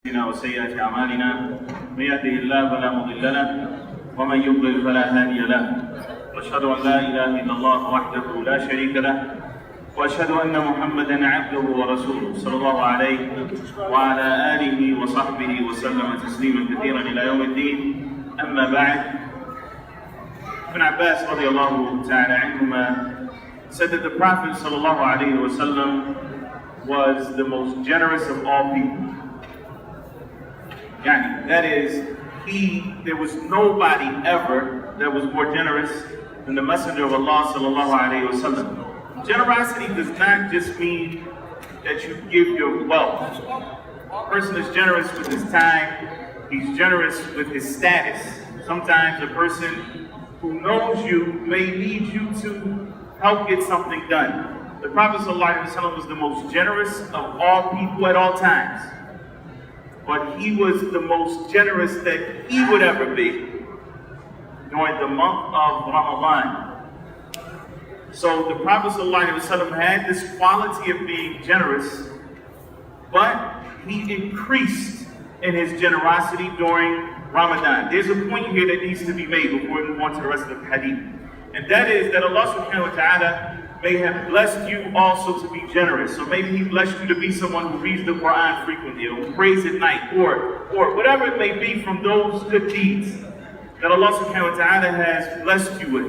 وسيئات أعمالنا من يهده الله فلا مضل له ومن يضلل فلا هادي له وأشهد أن لا إله إلا الله وحده لا شريك له وأشهد أن محمدا عبده ورسوله صلى الله عليه وعلى آله وصحبه وسلم تسليما كثيرا إلى يوم الدين. أما بعد, Ibn Abbas radiallahu ta'ala anhuma said that the Prophet sallallahu alayhi wa sallam was the most generous of all people. That is, there was nobody ever that was more generous than the Messenger of Allah sallallahu alayhi wa sallam. Generosity does not just mean that you give your wealth. A person is generous with his time, he's generous with his status. Sometimes a person who knows you may need you to help get something done. The Prophet ﷺ was the most generous of all people at all times. But he was the most generous that he would ever be during the month of Ramadan. So the Prophet ﷺ had this quality of being generous, but he increased in his generosity during Ramadan. There's a point here that needs to be made before we move on to the rest of the hadith. And that is that Allah subhanahu wa ta'ala may have blessed you also to be generous. So maybe He blessed you to be someone who reads the Quran frequently, or who prays at night, or whatever it may be from those good deeds that Allah subhanahu wa ta'ala has blessed you with.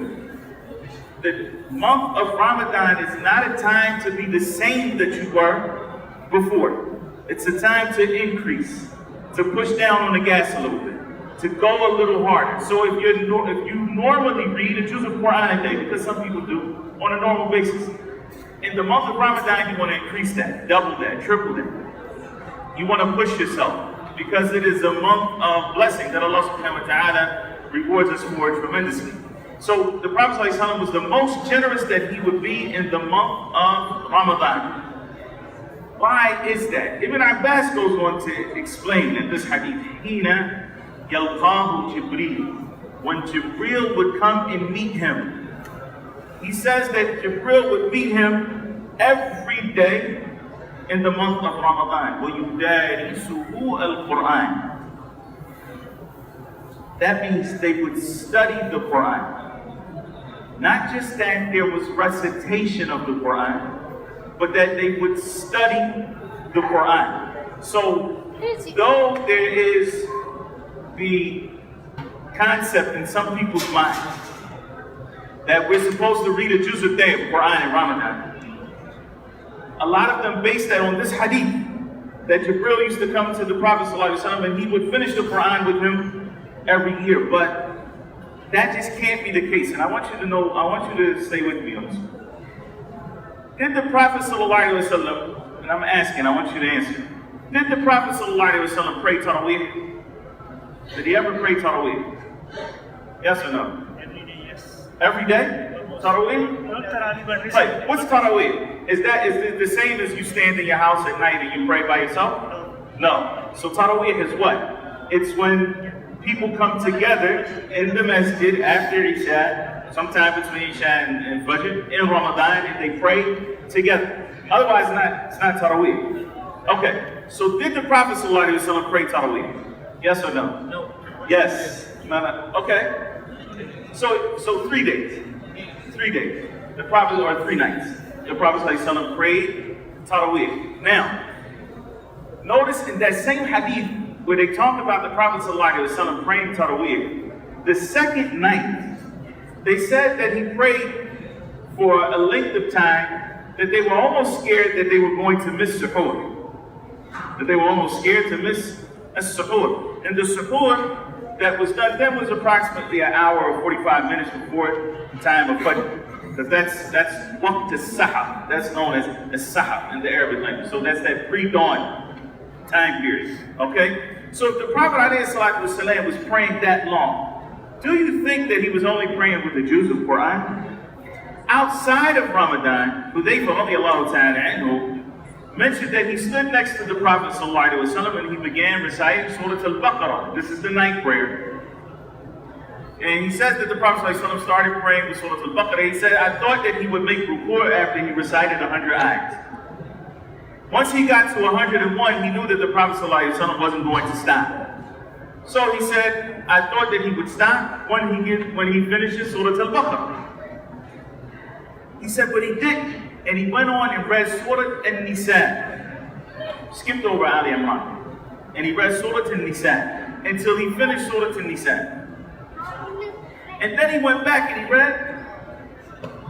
The month of Ramadan is not a time to be the same that you were before. It's a time to increase, to push down on the gas a little bit, to go a little harder. So if you normally read a juz of Quran a day, because some people do, on a normal basis, in the month of Ramadan you want to increase that, double that, triple that. You want to push yourself, because it is a month of blessing that Allah subhanahu wa ta'ala rewards us for tremendously. So the Prophet ﷺ was the most generous that he would be in the month of Ramadan. Why is that? Ibn Abbas goes on to explain in this hadith, Hina yalqahu Jibreel, when Jibreel would come and meet him. He says that Jibreel would meet him every day in the month of Ramadan. وَيُدَارِسُهُ الْقُرْآنِ. That means they would study the Quran. Not just that there was recitation of the Quran, but that they would study the Quran. So, though there is the concept in some people's minds that we're supposed to read a juz a day of Quran in Ramadan, a lot of them base that on this hadith, that Jibreel used to come to the Prophet ﷺ and he would finish the Quran with him every year. But that just can't be the case. And I want you to know, I want you to stay with me on this. Did the Prophet ﷺ, and I'm asking, I want you to answer, did the Prophet ﷺ pray Taraweeh? Did he ever pray Taraweeh? Yes or no? Every day, yes. Every day? Taraweeh? Not Taraweeh, but Right. What's Taraweeh? Is it the same as you stand in your house at night and you pray by yourself? No. So Taraweeh is what? It's when people come together in the Masjid after Isha, sometime between Isha and Fajr, in Ramadan, and they pray together. Otherwise, it's not Taraweeh. Okay. So did the Prophet ﷺ pray Taraweeh? Yes or no? No. Yes. No. Okay. So 3 days. 3 days. The Prophet, or 3 nights. The Prophet ﷺ prayed Taraweeh. Now, notice in that same hadith where they talk about the Prophet ﷺ praying Taraweeh, the second night, they said that he prayed for a length of time that they were almost scared that they were going to miss suhoor. That they were almost scared to miss a suhoor. And the suhoor that was done then was approximately an hour or 45 minutes before the time of Fajr. Because that's waqt as-sahab. That's known as sahab in the Arabic language. So that's that pre-dawn time period. Okay? So if the Prophet ﷺ was praying that long, do you think that he was only praying with the juz of Quran? Outside of Ramadan, Hudayfa radiallahu ta'ala anhu mentioned that he stood next to the Prophet ﷺ and he began reciting Surah Al-Baqarah. This is the night prayer. And he says that the Prophet ﷺ started praying with Surah Al-Baqarah. He said, I thought that he would make ruku' after he recited 100 ayats. Once he got to 101, he knew that the Prophet ﷺ wasn't going to stop. So he said, I thought that he would stop when he finishes Surah Al-Baqarah. He said, but he didn't. And he went on and read Surah An-Nisa. Skipped over Ali Imran. And he read Surah An-Nisa until he finished Surah An-Nisa. And then he went back and he read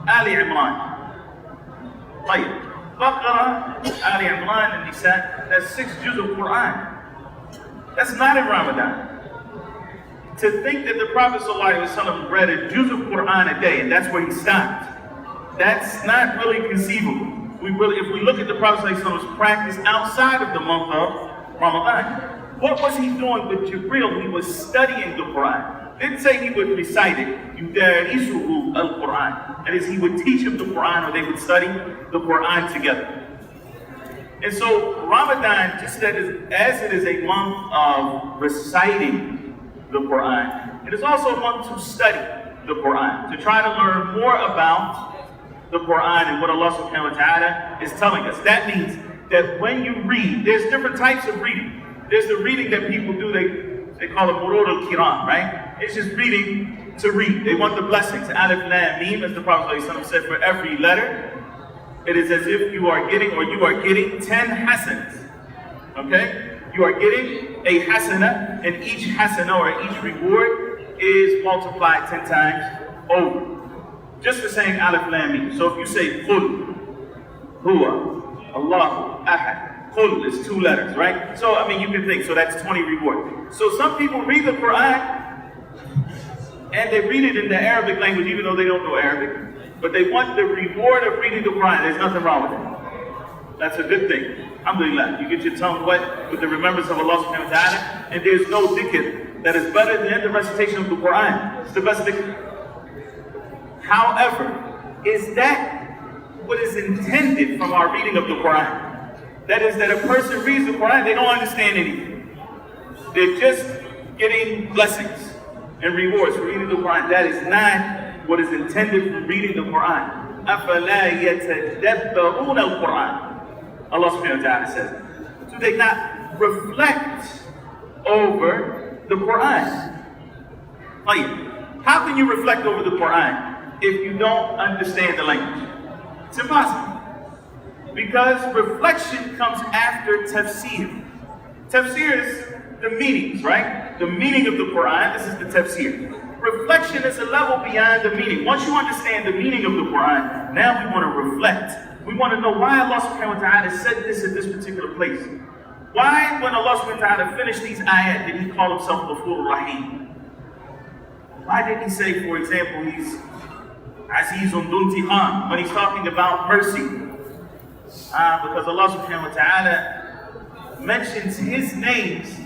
Ali Imran. Baqarah, Ali Imran, and Nisa, that's 6 juz of Quran. That's not in Ramadan. To think that the Prophet ﷺ read a juz of Quran a day and that's where he stopped, that's not really conceivable. If we look at the Prophet ﷺ's practice outside of the month of Ramadan, what was he doing with Jibreel? He was studying the Quran. Didn't say he would recite it. Yudarisuhu al-Quran. That is, he would teach him the Quran or they would study the Quran together. And so Ramadan, just as it is a month of reciting the Quran, it is also a month to study the Quran, to try to learn more about the Quran and what Allah subhanahu wa ta'ala is telling us. That means that when you read, there's different types of reading. There's the reading that people do, they call it Murud al-Kiram, right? It's just reading to read. They want the blessings. Alif, Lam, Mim, as the Prophet ﷺ said, for every letter, it is as if you are getting 10 hasanas. Okay? You are getting a hasana, and each hasana or each reward is multiplied 10 times over. Just for saying Alif Lam Mim. So if you say Qul, Huwa, Allahu, Ahad. Qul is 2 letters, right? So I mean you can think, so that's 20 reward. So some people read the Quran and they read it in the Arabic language even though they don't know Arabic. But they want the reward of reading the Quran. There's nothing wrong with it. That's a good thing. Alhamdulillah. You get your tongue wet with the remembrance of Allah subhanahu wa ta'ala, and there's no dhikr that is better than the recitation of the Quran. It's the best dhikr. However, is that what is intended from our reading of the Quran? That is that a person reads the Quran, they don't understand anything. They're just getting blessings and rewards for reading the Quran. That is not what is intended from reading the Quran. أَفَلَا يَتَدَبَّرُونَ الْقُرْآنِ Allah subhanahu wa ta'ala says, do they not reflect over the Quran? How can you reflect over the Quran if you don't understand the language? It's impossible. Because reflection comes after tafsir. Tafsir is the meanings, right? The meaning of the Quran, this is the tafsir. Reflection is a level beyond the meaning. Once you understand the meaning of the Quran, now we want to reflect. We want to know why Allah subhanahu wa ta'ala said this at this particular place. Why, when Allah subhanahu wa ta'ala finished these ayat, did he call himself Ghafur Rahim? Why did he say, for example, he's Azizun Duntiqam when he's talking about mercy? Because Allah subhanahu wa ta'ala mentions his names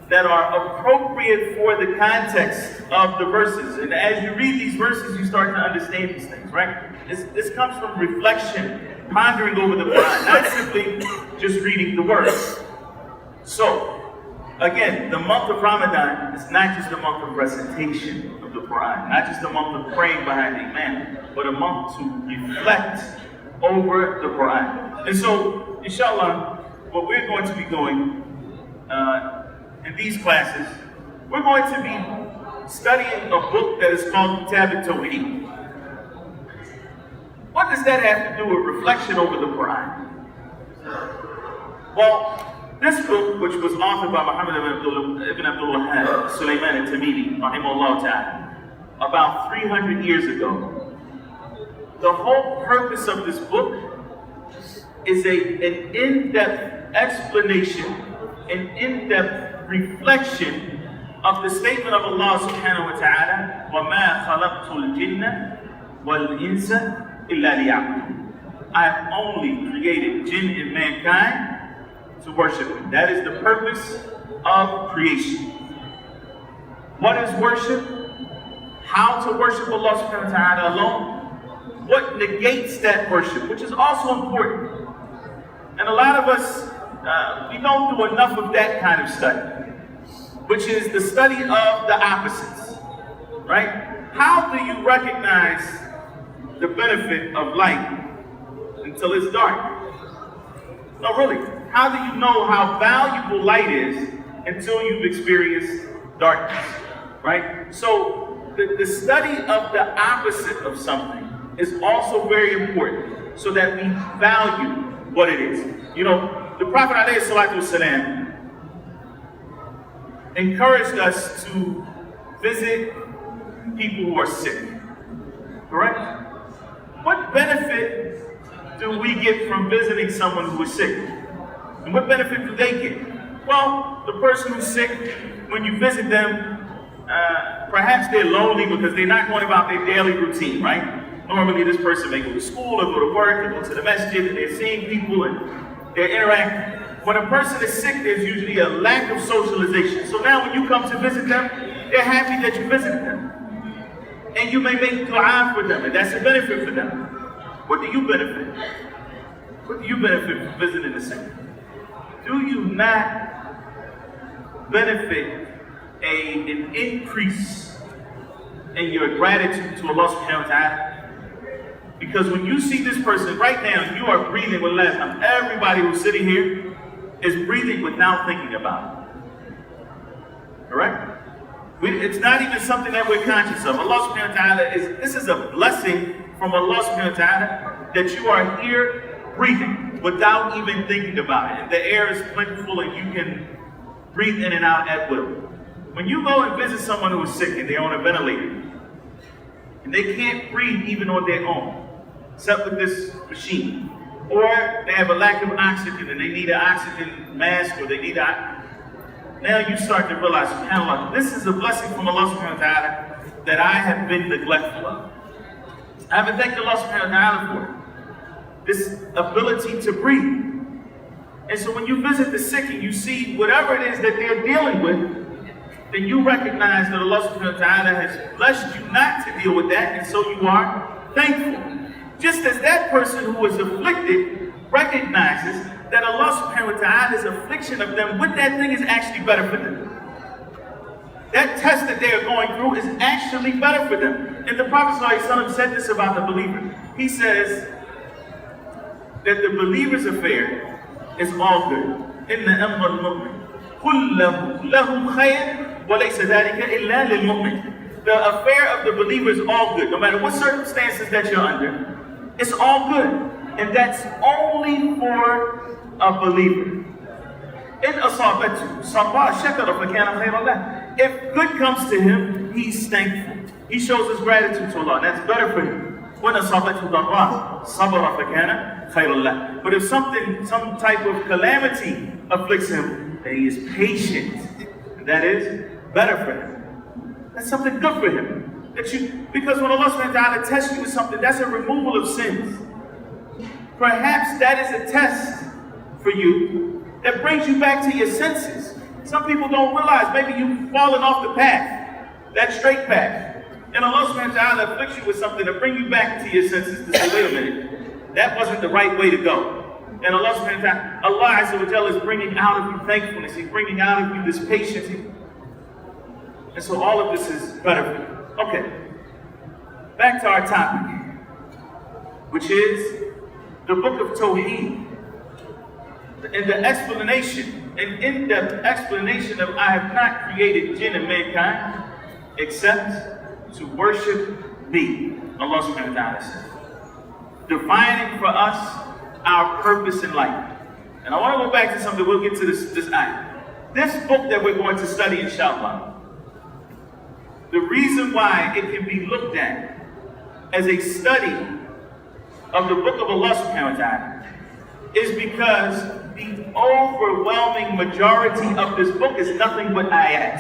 that are appropriate for the context of the verses. And as you read these verses, you start to understand these things, right? This comes from reflection, pondering over the Quran, not simply just reading the words. So, again, the month of Ramadan is not just a month of recitation of the Quran, not just a month of praying behind the Imam, but a month to reflect over the Quran. And so, inshallah, what we're going to be doing in these classes, we're going to be studying a book that is called Kitab, at-Tawheed. What does that have to do with reflection over the Quran? Well, this book, which was authored by Muhammad ibn Abdul Sulaiman al-Tamimi, rahimahullah ta'ala, about 300 years ago, the whole purpose of this book is an in-depth explanation, an in-depth reflection of the statement of Allah subhanahu wa ta'ala, وَمَا خَلَقْتُ الْجِنَّ وَالْإِنسَ إِلَّا لِيَعْبُدُونَ. I have only created jinn and mankind to worship him. That is the purpose of creation. What is worship? How to worship Allah subhanahu wa ta'ala alone? What negates that worship, which is also important. And a lot of us, we don't do enough of that kind of study, which is the study of the opposites, right? How do you recognize the benefit of light until it's dark? No, really. How do you know how valuable light is until you've experienced darkness, right? So the study of the opposite of something is also very important so that we value what it is. You know, the Prophet ﷺ encouraged us to visit people who are sick, correct? What benefit do we get from visiting someone who is sick? And what benefit do they get? Well, the person who's sick, when you visit them, perhaps they're lonely because they're not going about their daily routine, right? Normally this person may go to school or go to work or go to the Masjid, and they're seeing people and they're interacting. When a person is sick, there's usually a lack of socialization. So now when you come to visit them, they're happy that you visited them. And you may make dua for them, and that's a benefit for them. What do you benefit? What do you benefit from visiting the sick? Do you not benefit an increase in your gratitude to Allah subhanahu wa ta'ala? Because when you see this person right now, you are breathing with last time. Everybody who's sitting here is breathing without thinking about it. Correct? It's not even something that we're conscious of. Allah subhanahu wa ta'ala this is a blessing from Allah subhanahu wa ta'ala that you are here breathing without even thinking about it. And the air is plentiful and you can breathe in and out at will. When you go and visit someone who is sick and they're on a ventilator, and they can't breathe even on their own, except with this machine, or they have a lack of oxygen and they need an oxygen mask, or they need now you start to realize, subhanAllah, this is a blessing from Allah subhanahu wa ta'ala that I have been neglectful of. I haven't thanked Allah subhanahu wa ta'ala for it. This ability to breathe. And so when you visit the sick and you see whatever it is that they're dealing with, then you recognize that Allah subhanahu wa ta'ala has blessed you not to deal with that, and so you are thankful. Just as that person who is afflicted recognizes that Allah subhanahu wa ta'ala's affliction of them with that thing is actually better for them. That test that they are going through is actually better for them. And the Prophet ﷺ said this about the believer. He says that the believer's affair is all good. Inna amr al-mu'min kullahu lahu khayr wa laysa dhalika illa lil-mu'min. The affair of the believer is all good. No matter what circumstances that you're under, it's all good. And that's only for a believer. In asabatu sabah shakara fakana khayran lah. If good comes to him, he's thankful. He shows his gratitude to Allah. And that's better for him. When asabatu darra sabara fakana khayran lah. But if some type of calamity afflicts him, then he is patient. And that is better for him. That's something good for him. Because when Allah subhanahu wa ta'ala tests you with something, that's a removal of sins. Perhaps that is a test for you that brings you back to your senses. Some people don't realize maybe you've fallen off the path, that straight path. And Allah subhanahu wa ta'ala afflicts you with something to bring you back to your senses to say, wait a minute, that wasn't the right way to go. And Allah subhanahu wa ta'ala, Allah azza wa jalla is bringing out of you thankfulness. He's bringing out of you this patience. And so all of this is better for you. Okay, back to our topic, which is the book of Tawheed. And the explanation, an in-depth explanation of I have not created jinn and mankind except to worship me, Allah subhanahu wa ta'ala says. Defining for us our purpose in life. And I want to go back to something, we'll get to this ayah. This book that we're going to study, inshallah, the reason why it can be looked at as a study of the book of Allah subhanahu wa ta'ala is because the overwhelming majority of this book is nothing but ayat.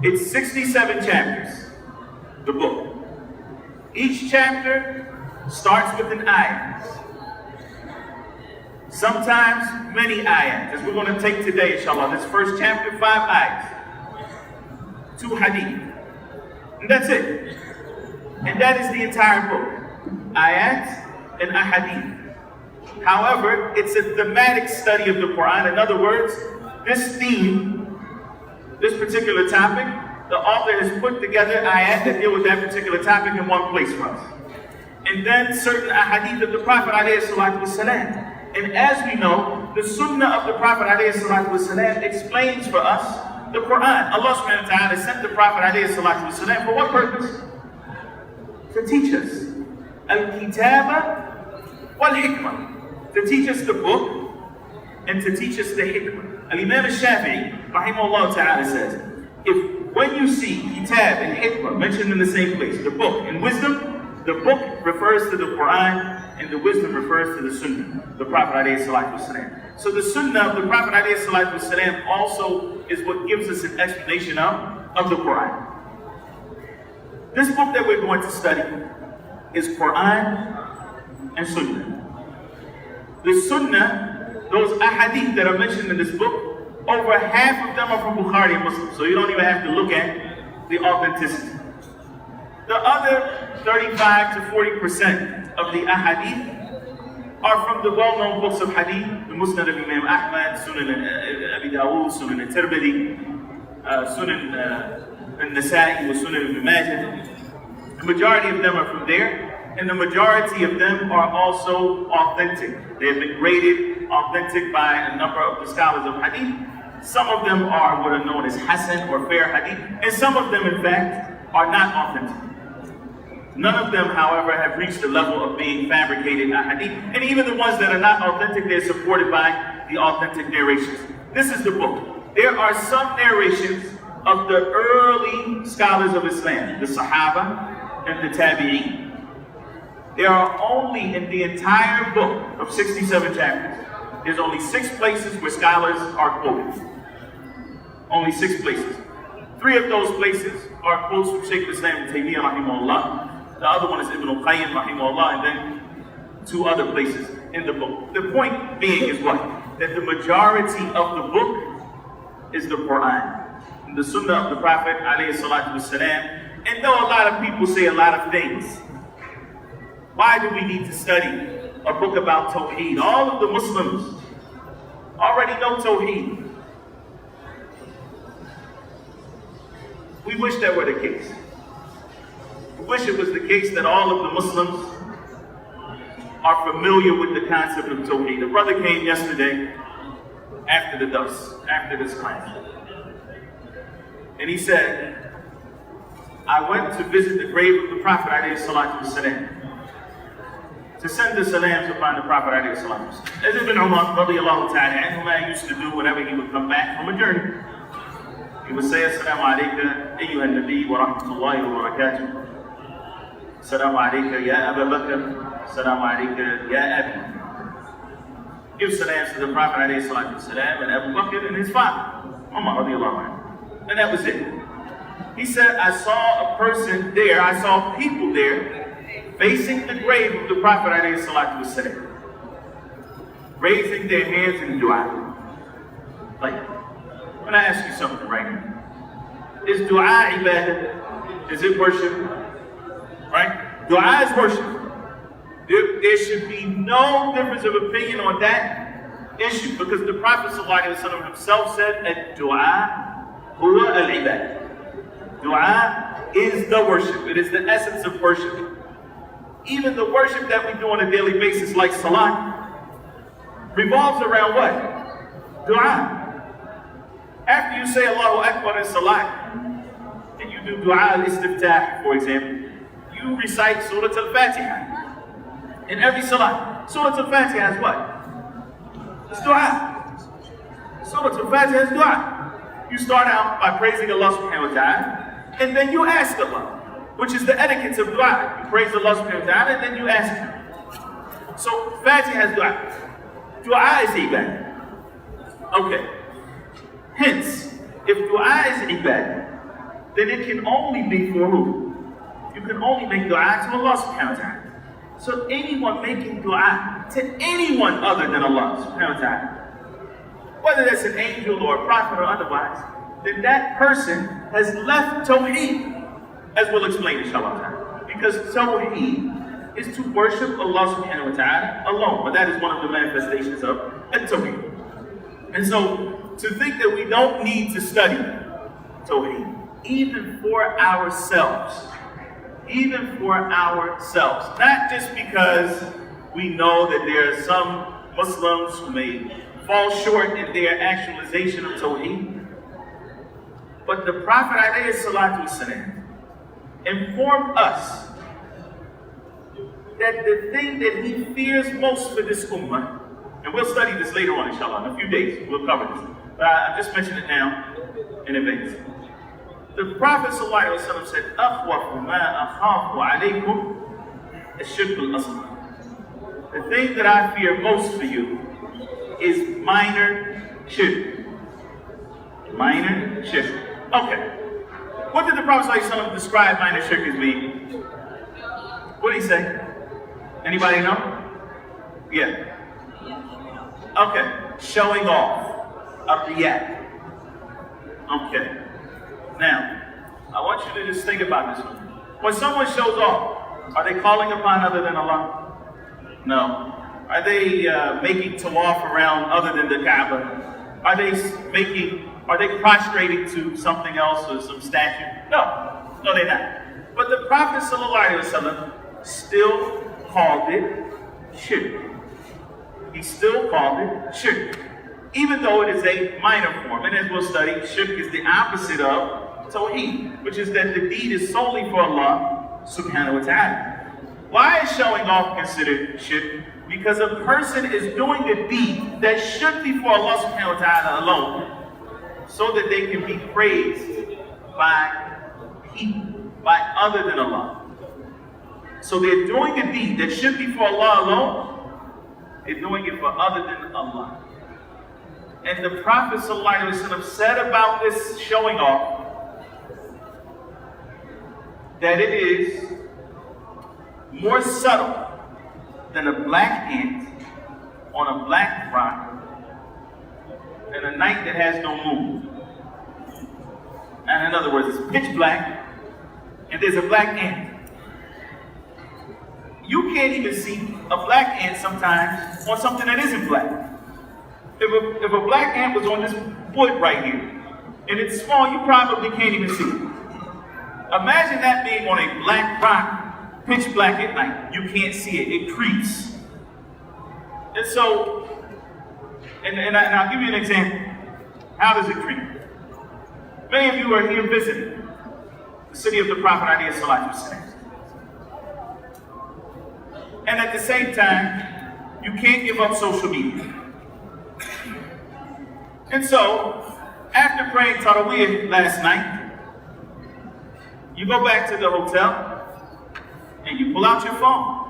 It's 67 chapters, the book. Each chapter starts with an ayat. Sometimes many ayat, as we're going to take today, inshallah. This first chapter, 5 ayats. 2 hadith. And that's it. And that is the entire book. Ayat and ahadith. However, it's a thematic study of the Quran. In other words, this theme, this particular topic, the author has put together ayat that deal with that particular topic in one place for us. And then certain ahadith of the Prophet ﷺ And as we know, the sunnah of the Prophet ﷺ explains for us the Quran. Allah subhanahu wa ta'ala sent the Prophet ﷺ for what purpose? To teach us. Al-Kitab wal-Hikmah. To teach us the book and to teach us the Hikmah. Al-Imam al-Shafi'i, rahimahullah ta'ala, says, when you see Kitab and Hikmah mentioned in the same place, the book and wisdom, the book refers to the Quran and the wisdom refers to the Sunnah, the Prophet ﷺ. So the Sunnah of the Prophet ﷺ also is what gives us an explanation of the Quran. This book that we're going to study is Quran and Sunnah. The Sunnah, those ahadith that are mentioned in this book, over half of them are from Bukhari and Muslim, so you don't even have to look at the authenticity. The other 35 to 40% of the ahadith are from the well-known books of hadith, the Musnad of Imam Ahmad, Sunan Abi Dawud, Sunan al-Tirmidhi, Sunan al-Nasa'i, and Sunan Ibn Majah. The majority of them are from there, and the majority of them are also authentic. They have been graded authentic by a number of the scholars of hadith. Some of them are what are known as Hasan or fair hadith, and some of them, in fact, are not authentic. None of them, however, have reached the level of being fabricated hadith, and even the ones that are not authentic, they're supported by the authentic narrations. This is the book. There are some narrations of the early scholars of Islam, the Sahaba and the Tabi'een. There are only in the entire book of 67 chapters, there's only 6 places where scholars are quoted. Only 6 places. 3 of those places are quotes from Shaykh Islam Tahir Wyatt. The other one is Ibn al-Qayyim rahimahullah, and then 2 other places in the book. The point being is what? That the majority of the book is the Quran, and the Sunnah of the Prophet ﷺ. And though a lot of people say a lot of things, why do we need to study a book about Tawheed? All of the Muslims already know Tawheed. We wish that were the case. We wish it was the case that all of the Muslims are familiar with the concept of Tawheed. A brother came yesterday after the dars, after this class, and he said, I went to visit the grave of the Prophet ﷺ, to send the salams upon the Prophet ﷺ. As Ibn Umar radiallahu ta'ala used to do whenever he would come back from a journey. He would say, Assalamu alayka ayyuha nabi wa rahmatullahi wa barakatuh. Assalamu alayka ya Abu Bakr. Assalamu alayka ya Abi. Give salams to the Prophet ﷺ and Abu Bakr and his father, Umar radiallahu anhu. And that was it. He said, I saw a person there, I saw people there facing the grave of the Prophet ﷺ, raising their hands in dua. Like, I'm gonna ask you something right now. Is dua ibadah? Is it worship? Right? Dua is worship. There should be no difference of opinion on that issue, because the Prophet ﷺ himself said, ad-dua huwa al-ibadah. Dua is the worship. It is the essence of worship. Even the worship that we do on a daily basis, like salat, revolves around what? Dua. After you say Allahu Akbar in salat, and you do dua al-istiftah, for example, you recite Surah Al-Fatiha. In every salat, Surah Al-Fatiha is what? It's dua. Surah Al-Fatiha is dua. You start out by praising Allah subhanahu wa ta'ala, and then you ask Allah, which is the etiquette of dua. You praise Allah subhanahu wa ta'ala, and then you ask Him. So, Fatiha is dua. Dua is ibadah. Okay. Hence, if dua is ibadah, then it can only be for who? You can only make dua to Allah subhanahu wa ta'ala. So anyone making dua to anyone other than Allah subhanahu wa ta'ala, whether that's an angel or a prophet or otherwise, then that person has left Tawheed, as we'll explain inshallah. Because Tawheed is to worship Allah subhanahu wa ta'ala alone. But that is one of the manifestations of at-Tawheed. And so, to think that we don't need to study Tawheed, even for ourselves, not just because we know that there are some Muslims who may fall short in their actualization of Tawheed. But the Prophet ﷺ informed us that the thing that he fears most for this ummah, and we'll study this later on, inshallah, in a few days, we'll cover this. But I just mentioned it now in advance. The Prophet ﷺ said, أَخْوَفُ مَا أَخَافُ عَلَيْكُمْ الشِّرْكُ الْأَصْغَرُ. The thing that I fear most for you is minor shirk. Minor shirk. Okay. What did the Prophet ﷺ describe minor shirk as being? What did he say? Anybody know? Yeah. Okay. Showing off. React. Okay. Now, I want you to just think about this one. When someone shows off, are they calling upon other than Allah? No. Are they making tawaf around other than the Kaaba? Are they prostrating to something else or some statue? No. No, they're not. But the Prophet ﷺ still called it shirk. He still called it shirk, even though it is a minor form. And as we'll study, shirk is the opposite of Tawheed, which is that the deed is solely for Allah subhanahu wa ta'ala. Why is showing off considered shirk? Because a person is doing a deed that should be for Allah subhanahu wa ta'ala alone, so that they can be praised by people, by other than Allah. So they're doing a deed that should be for Allah alone, they're doing it for other than Allah. And the Prophet ﷺ said about this showing off that it is more subtle than a black ant on a black rock and a night that has no moon. And in other words, it's pitch black and there's a black ant. You can't even see a black ant sometimes on something that isn't black. If a black ant was on this wood right here and it's small, you probably can't even see it. Imagine that being on a black rock, pitch black at night. You can't see it, it creeps. And so, and I'll give you an example. How does it creep? Many of you are here visiting the city of the Prophet ﷺ. And at the same time, you can't give up social media. And so, after praying Tawheed last night, you go back to the hotel and you pull out your phone.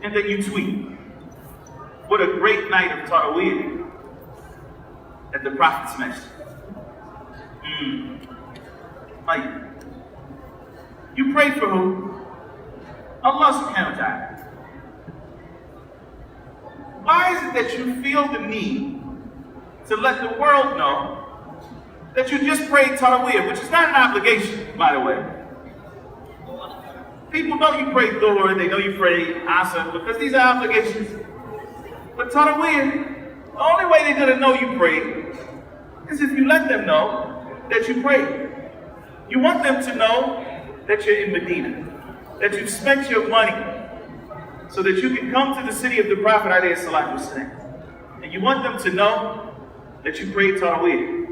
And then you tweet. What a great night of Tawheed at the Prophet's Masjid. You pray for who? Allah subhanahu wa ta'ala. Why is it that you feel the need to let the world know that you just prayed Tawheed, which is not an obligation, by the way? People know you pray Dhuhr, they know you pray Asr, because these are obligations. But Tawheed, the only way they're going to know you prayed is if you let them know that you prayed. You want them to know that you're in Medina, that you've spent your money so that you can come to the city of the Prophet ﷺ. And you want them to know that you prayed Tawheed.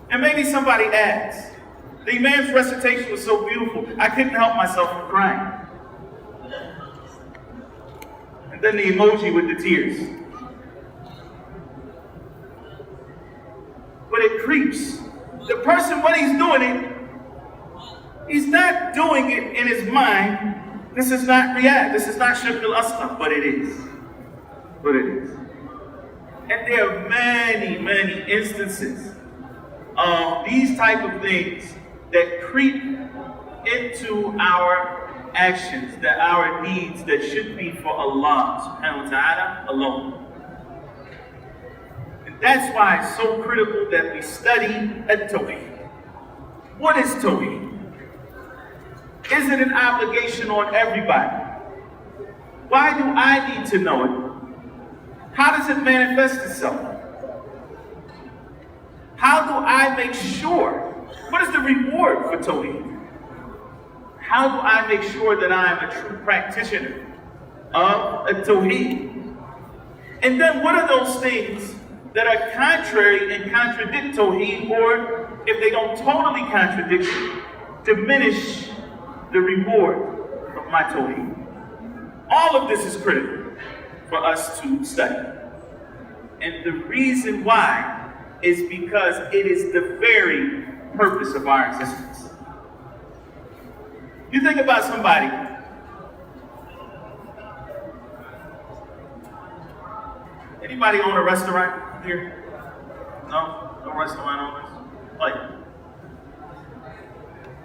And maybe somebody asks, the Imam's recitation was so beautiful, I couldn't help myself from crying. And then the emoji with the tears. But it creeps. The person, when he's doing it, he's not doing it in his mind. This is not riyad. This is not shirk al-asghar, but it is. But it is. And there are many, many instances of these type of things that creep into our actions, that our deeds that should be for Allah subhanahu wa ta'ala alone. And that's why it's so critical that we study at-Tawheed. What is Tawheed? Is it an obligation on everybody? Why do I need to know it? How does it manifest itself? How do I make sure? What is the reward for Tawheed? How do I make sure that I am a true practitioner of of at-Tawheed. And then what are those things that are contrary and contradict Tawheed, or if they don't totally contradict it, diminish the reward of my Tawheed? All of this is critical for us to study. And the reason why is because it is the very purpose of our existence. You think about somebody. Anybody own a restaurant here? No? No restaurant owners? Like,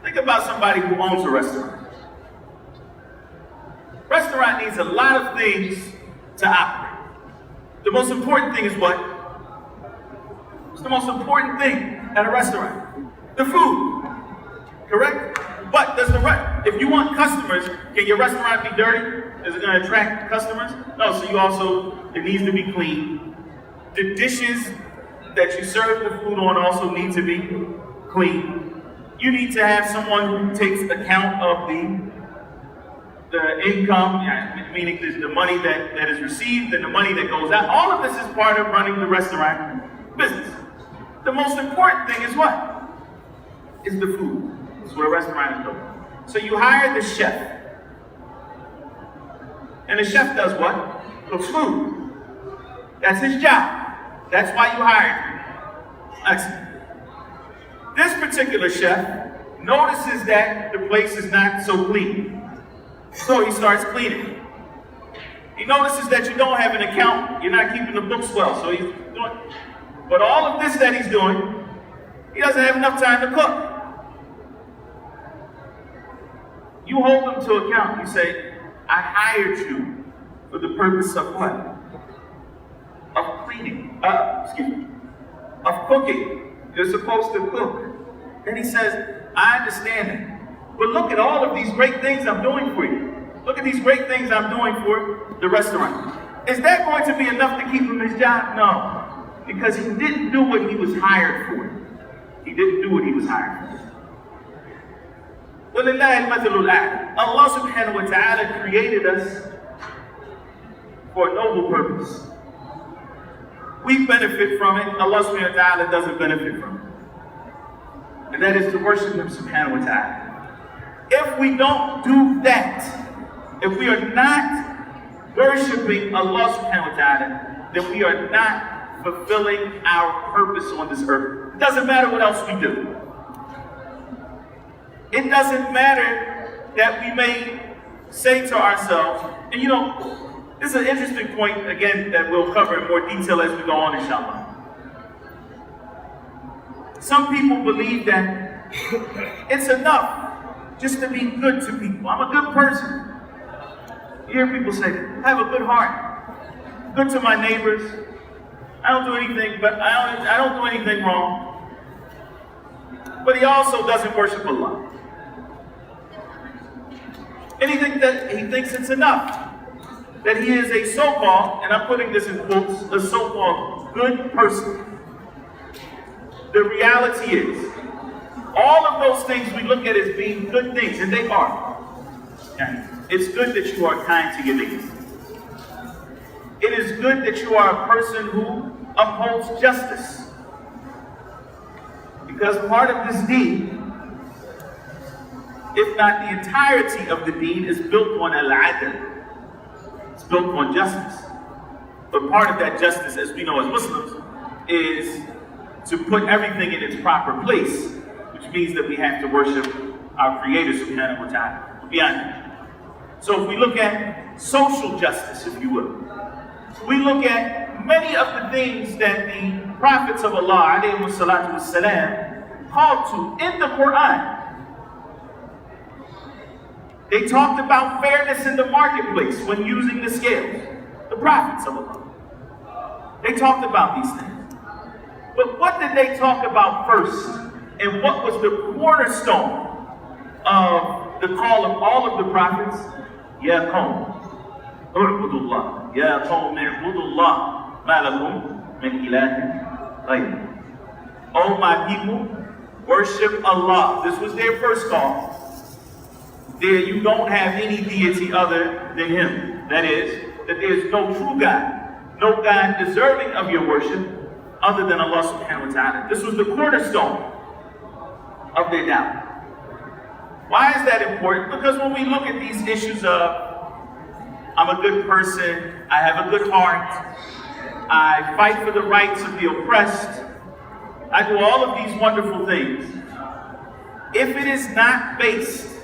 think about somebody who owns a restaurant. Restaurant needs a lot of things to operate. The most important thing is what? What's the most important thing at a restaurant? The food. Correct? But if you want customers, can your restaurant be dirty? Is it going to attract customers? No, so it needs to be clean. The dishes that you serve the food on also need to be clean. You need to have someone who takes account of the income, meaning the money that is received and the money that goes out. All of this is part of running the restaurant business. The most important thing is what? Is the food. That's what a restaurant is doing. So you hire the chef. And the chef does what? Cooks food. That's his job. That's why you hired him. Excellent. This particular chef notices that the place is not so clean. So he starts cleaning. He notices that you don't have an account. You're not keeping the books well. So he's doing. But all of this that he's doing, he doesn't have enough time to cook. You hold him to account. You say, I hired you for the purpose of what? Of cleaning. Of cooking. You're supposed to cook. Then he says, I understand it. But look at all of these great things I'm doing for you. Look at these great things I'm doing for the restaurant. Is that going to be enough to keep him his job? No. Because he didn't do what he was hired for. He didn't do what he was hired for. Allah subhanahu wa ta'ala created us for a noble purpose. We benefit from it. Allah subhanahu wa ta'ala doesn't benefit from it. And that is to worship Him subhanahu wa ta'ala. If we don't do that, if we are not worshiping Allah subhanahu wa ta'ala, then we are not fulfilling our purpose on this earth. It doesn't matter what else we do. It doesn't matter that we may say to ourselves, and this is an interesting point, again, that we'll cover in more detail as we go on, inshallah. Some people believe that it's enough just to be good to people. I'm a good person. You hear people say, I have a good heart. Good to my neighbors. I don't do anything, but I don't do anything wrong. But he also doesn't worship Allah. And he thinks it's enough that he is a so-called, and I'm putting this in quotes, a so-called good person. The reality is, all of those things we look at as being good things, and they are. It's good that you are kind to your neighbor. It is good that you are a person who upholds justice. Because part of this deen, if not the entirety of the deen, is built on al-adl. It's built on justice. But part of that justice, as we know as Muslims, is to put everything in its proper place, which means that we have to worship our Creator subhanahu wa ta'ala. Beyond that. So if we look at social justice, if you will, we look at many of the things that the prophets of Allah, alayhi salatu wassalam, called to in the Quran. They talked about fairness in the marketplace when using the scales. The prophets of Allah. They talked about these things. But what did they talk about first? And what was the cornerstone of the call of all of the prophets? Ya qawm, u'budullah. Ya qawm, u'budullah. Ma lakum min ilahin ghayruh. Oh my people, worship Allah. This was their first call. There you don't have any deity other than Him. That is, that there is no true God, no God deserving of your worship other than Allah subhanahu wa ta'ala. This was the cornerstone of their doubt. Why is that important? Because when we look at these issues of, I'm a good person, I have a good heart, I fight for the rights of the oppressed, I do all of these wonderful things. If it is not based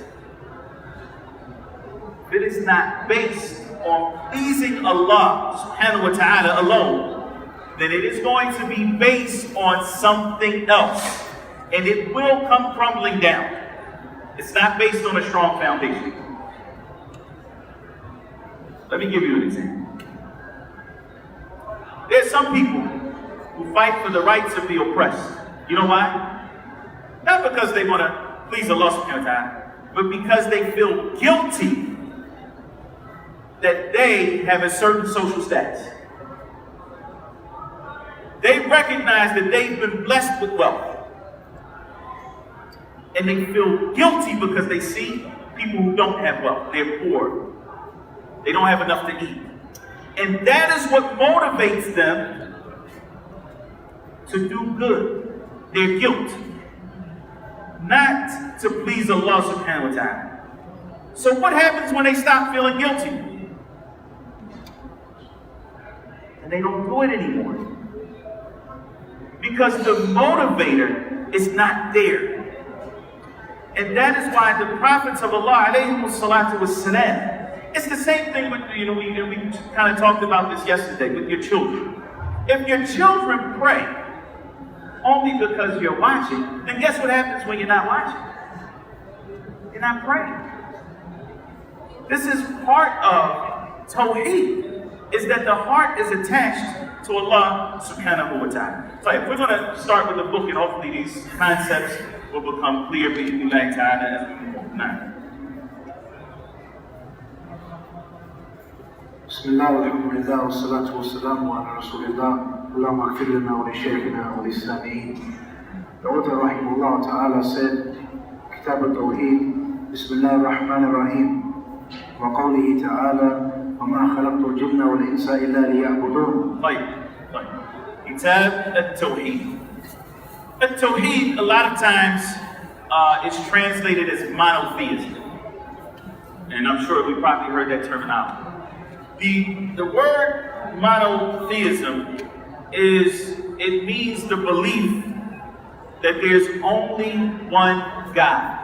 on pleasing Allah subhanahu wa ta'ala alone, then it is going to be based on something else. And it will come crumbling down. It's not based on a strong foundation. Let me give you an example. There's some people who fight for the rights of the oppressed. You know why? Not because they want to please Allah subhanahu wa ta'ala, but because they feel guilty that they have a certain social status. They recognize that they've been blessed with wealth. And they feel guilty because they see people who don't have wealth. They're poor. They don't have enough to eat. And that is what motivates them to do good. Their guilt. Not to please Allah subhanahu wa ta'ala. So what happens when they stop feeling guilty? And they don't do it anymore. Because the motivator is not there. And that is why the prophets of Allah, alayhimu salatu wassalam, it's the same thing with, we kind of talked about this yesterday with your children. If your children pray only because you're watching, then guess what happens when you're not watching? You're not praying. This is part of Tawheed, is that the heart is attached to Allah subhanahu wa ta'ala. So we're going to start with the book, and hopefully these concepts will become clear as we move on. بسم الله والحمد لله والصلاة والسلام على رسول الله. اللهم اغفر لنا ولشيخنا وللسامعين. The author rahimahullah ta'ala said, Kitab at-Tawheed, Bismillah ar-Rahman ar-Rahim, وقوله تعالى وما خلقت الجن والإنس إلا ليعبدون. طيب. Kitab at-Tawheed. At-Tawheed, a lot of times, is translated as monotheism. And I'm sure we probably heard that terminology. The word monotheism it means the belief that there's only one God.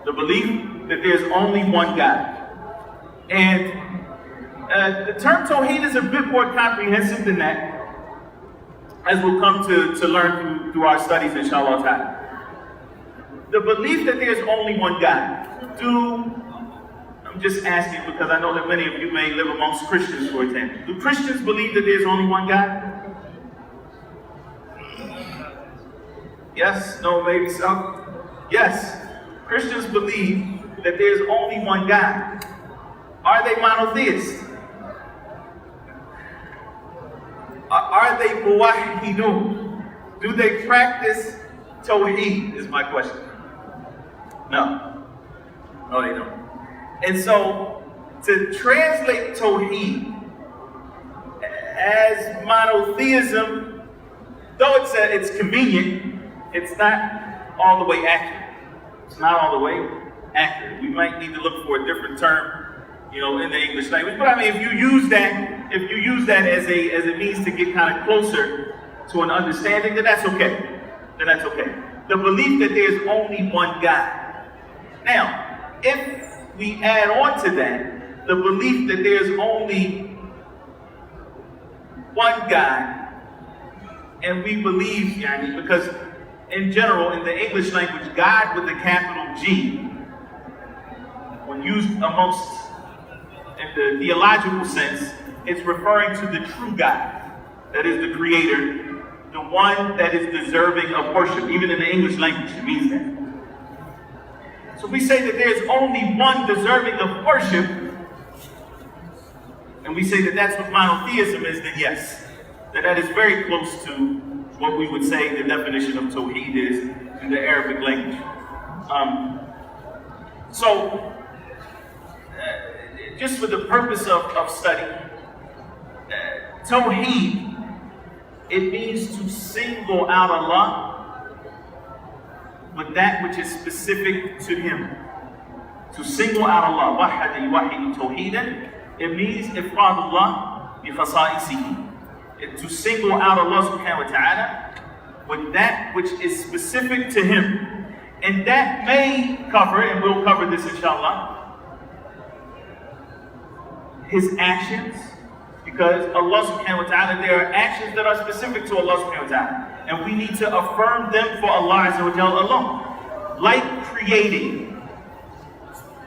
The belief that there's only one God. And the term Tawheed is a bit more comprehensive than that, as we'll come to learn through our studies, inshallah ta'ala. The belief that there's only one God. I'm just asking because I know that many of you may live amongst Christians, for example. Do Christians believe that there's only one God? Yes? No? Maybe so? Yes. Christians believe that there's only one God. Are they monotheists? Are they muwahhidun? Do they practice Tawheed, is my question. No. No, they don't. And so, to translate Tawheed as monotheism, though it's convenient, it's not all the way accurate. It's not all the way accurate. We might need to look for a different term, in the English language. But I mean, if you use that as a means to get kind of closer to an understanding, then that's okay. The belief that there's only one God. Now, if we add on to that the belief that there's only one God, and we believe, because in general, in the English language, God with a capital G, when used in the theological sense, it's referring to the true God, that is the Creator, the one that is deserving of worship. Even in the English language, it means that. So we say that there's only one deserving of worship, and we say that that's what monotheism is, then yes, that is very close to what we would say the definition of Tawheed is in the Arabic language. just for the purpose of study, Tawheed, it means to single out Allah with that which is specific to Him. To single out Allah, wahada yuwahidu tawheedan, it means ifradullah bi khasa'isihi. To single out Allah subhanahu wa ta'ala with that which is specific to Him. And that may cover, and we'll cover this inshallah, His actions, because Allah subhanahu wa ta'ala, there are actions that are specific to Allah subhanahu wa ta'ala. And we need to affirm them for Allah azza wa jalla alone. Like creating,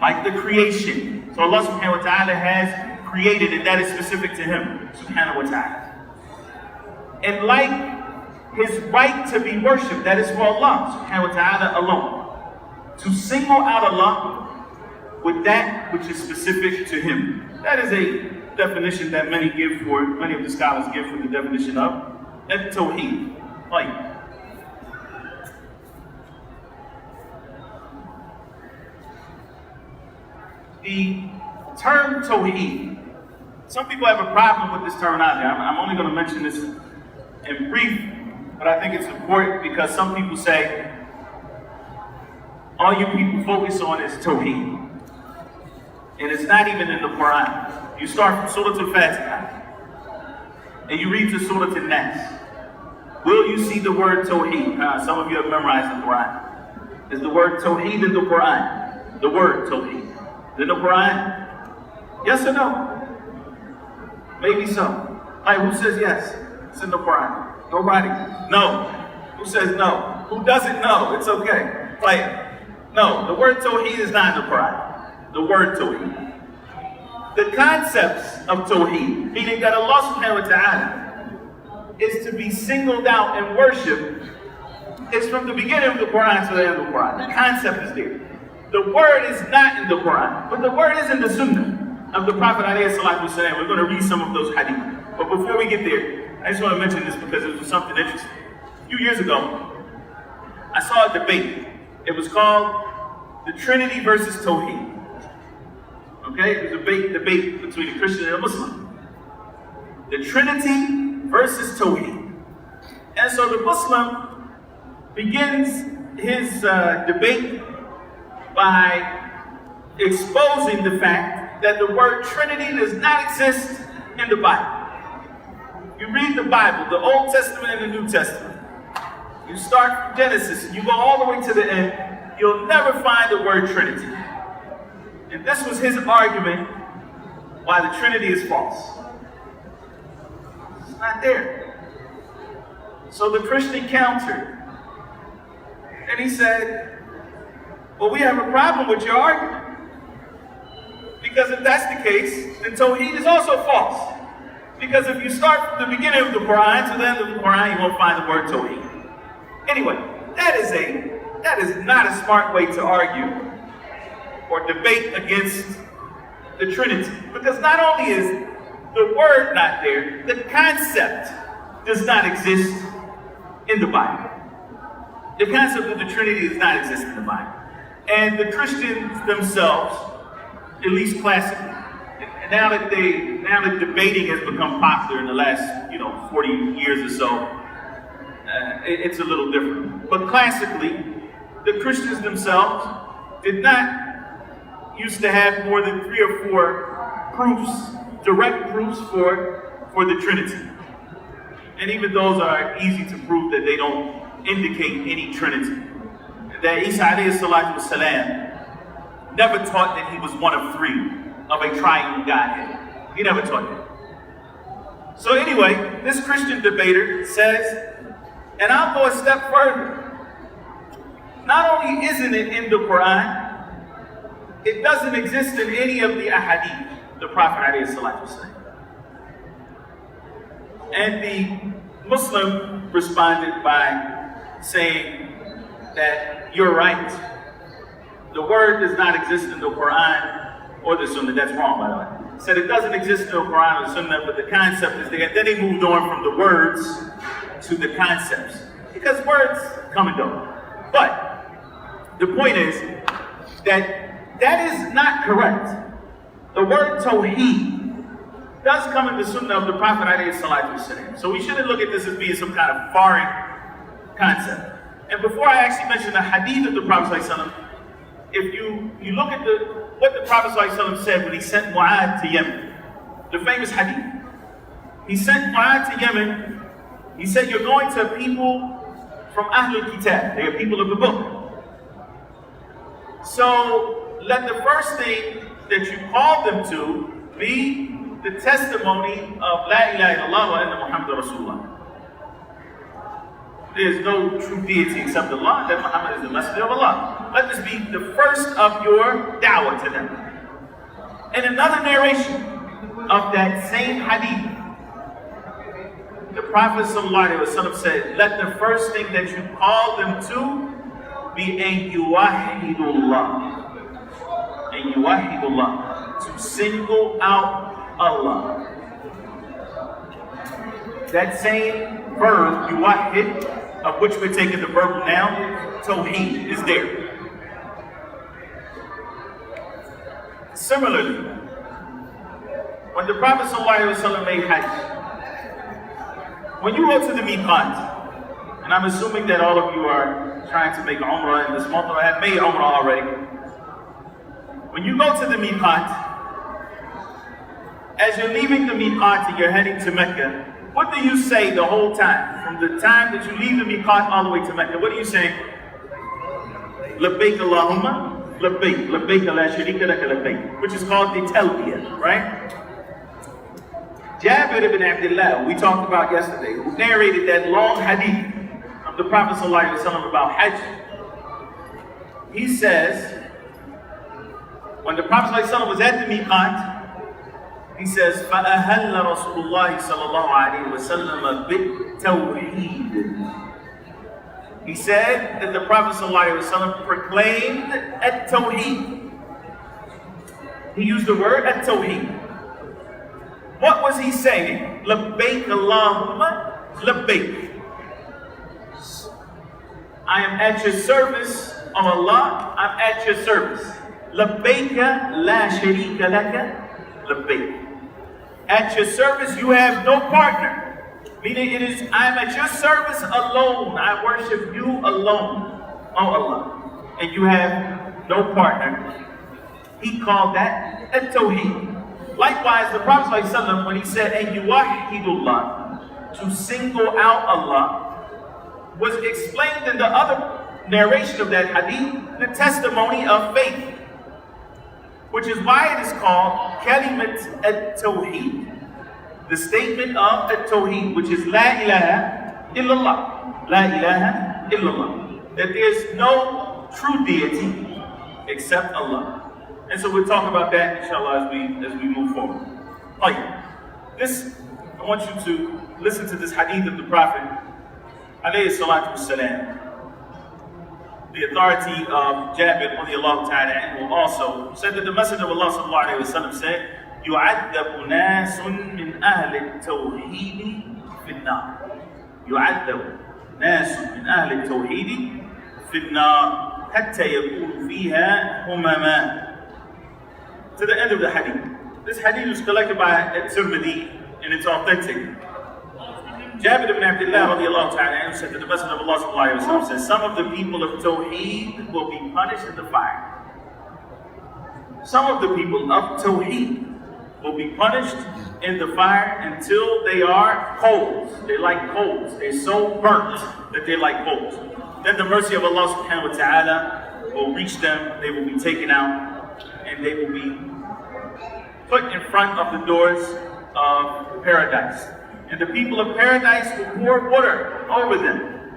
like the creation. So Allah subhanahu wa ta'ala has created, and that is specific to Him subhanahu wa ta'ala. And like His right to be worshipped, that is for Allah subhanahu wa ta'ala alone. To single out Allah with that which is specific to Him. That is a definition that many of the scholars give for the definition of at-Tawheed. Like, the term Tawheed, some people have a problem with this terminology. I'm only going to mention this in brief, but I think it's important because some people say, all you people focus on is Tawheed. And it's not even in the Quran. You start from Surah Al-Fatiha, and you read to Surah Al-Nas. Will you see the word Tawheed? Some of you have memorized the Quran. Is the word Tawheed in the Quran? The word Tawheed. Is in the Quran? Yes or no? Maybe so. Like, who says yes? It's in the Quran. Nobody. No. Who says no? Who doesn't know? It's okay. Like, no, the word Tawheed is not in the Quran. The word Tawheed. The concepts of Tawheed, meaning that Allah subhanahu wa ta'ala is to be singled out and worshipped, is from the beginning of the Quran to the end of the Quran. The concept is there. The word is not in the Quran, but the word is in the Sunnah of the Prophet alayhi salatu wasalam. We're going to read some of those hadith. But before we get there, I just want to mention this because it was something interesting. A few years ago, I saw a debate. It was called the Trinity versus Tawheed. Okay, it was a debate between a Christian and a Muslim. The Trinity versus Tawheed. And so the Muslim begins his debate by exposing the fact that the word Trinity does not exist in the Bible. You read the Bible, the Old Testament and the New Testament. You start from Genesis and you go all the way to the end, you'll never find the word Trinity. And this was his argument why the Trinity is false. It's not there. So the Christian countered. And he said, well, we have a problem with your argument. Because if that's the case, then Tawheed is also false. Because if you start from the beginning of the Quran to the end of the Quran, you won't find the word Tawheed. Anyway, that is not a smart way to argue or debate against the Trinity. Because not only is the word not there, the concept does not exist in the Bible. The concept of the Trinity does not exist in the Bible. And the Christians themselves, at least classically, now that debating has become popular in the last 40 years or so, it's a little different. But classically, the Christians themselves did not used to have more than 3 or 4 proofs, direct proofs for the Trinity. And even those are easy to prove that they don't indicate any Trinity. That Isa alayhi salatu wasalam never taught that he was one of 3 of a triune Godhead. He never taught that. So anyway, this Christian debater says, and I'll go a step further. Not only isn't it in the Quran, it doesn't exist in any of the ahadith, the Prophet ﷺ. And the Muslim responded by saying that you're right. The word does not exist in the Quran or the Sunnah. That's wrong, by the way. Said it doesn't exist in the Quran or the Sunnah, but the concept is there. Then he moved on from the words to the concepts, because words come and go. But the point is that is not correct. The word Tawheed does come in the Sunnah of the Prophet ﷺ. So we shouldn't look at this as being some kind of foreign concept. And before I actually mention the hadith of the Prophet ﷺ, if you look at what the Prophet ﷺ said when he sent Mu'adh to Yemen, the famous hadith. He sent Mu'adh to Yemen. He said, you're going to people from Ahlul Kitab. They are people of the book. So let the first thing that you call them to be the testimony of La ilaha illallah wa anna Muhammad Rasulullah. There is no true deity except Allah, that Muhammad is the messenger of Allah. Let this be the first of your da'wah to them. In another narration of that same hadith, the Prophet ﷺ said, let the first thing that you call them to be an yuwahidullah. An yuwahidullah. To single out Allah. That same verb, yuwahid, of which we're taking the verbal noun, Tawheed, is there. Similarly, when the Prophet ﷺ made Hajj, when you go to the miqat, and I'm assuming that all of you are trying to make Umrah in this month or have made Umrah already. When you go to the miqat, as you're leaving the miqat and you're heading to Mecca, what do you say the whole time? From the time that you leave the miqat all the way to Mecca, what do you say? Labbaik Allahumma, labbaik, labbaik la sharika laka labbaik, which is called the talbiyah, right? Jabir ibn Abdullah, we talked about yesterday, who narrated that long hadith of the Prophet ﷺ about Hajj. He says, when the Prophet ﷺ was at the miqat, he says, فَأَهَلَّ رَسُولُ اللَّهِ صَلَّى اللَّهُ عَلَيْهِ وَسَلَّمَ بِالتَّوْحِيدِ. He said that the Prophet ﷺ proclaimed at-Tawheed. He used the word at-Tawheed. What was he saying? Labbaik Allahumma, labbaik. I am at your service, O Allah, I'm at your service. Labbaika la sharika laka, labbaik. At your service, you have no partner. Meaning I'm at your service alone. I worship you alone, O Allah. And you have no partner. He called that at-Tawheed. Likewise, the Prophet ﷺ, when he said, "An yuwahidullah," to single out Allah, was explained in the other narration of that hadith, the testimony of faith, which is why it is called kalimat at-Tawheed, the statement of at-Tawheed, which is La ilaha illallah, La ilaha illallah, that there is no true deity except Allah. And so we'll talk about that, inshallah, as we move forward. I want you to listen to this hadith of the Prophet, alayhi salatu wassalam. The authority of Jabir radiallahu ta'ala anhu also said that the Messenger of Allah sallallahu alayhi wa sallam said, يُعَذَّبُ نَاسٌ مِّنْ أَهْلِ التَّوْحِيدِ فِي النَّارِ. يُعَذَّبُ نَاسٌ مِّنْ أَهْلِ التَّوْحِيدِ فِي النَّارِ حَتَّى يَكُونُ فِيهَا هُمَمًا. To the end of the hadith. This hadith was collected by at-Tirmidhi and it's authentic. Jabir ibn Abdullah radiallahu ta'ala said that the Messenger of Allah sallallahu alayhi wa sallam says, some of the people of Tawheed will be punished in the fire. Some of the people of Tawheed will be punished in the fire until they are coals. They're like coals. They're so burnt that they're like coals. Then the mercy of Allah subhanahu wa ta'ala will reach them. They will be taken out. And they will be put in front of the doors of paradise. And the people of paradise will pour water over them.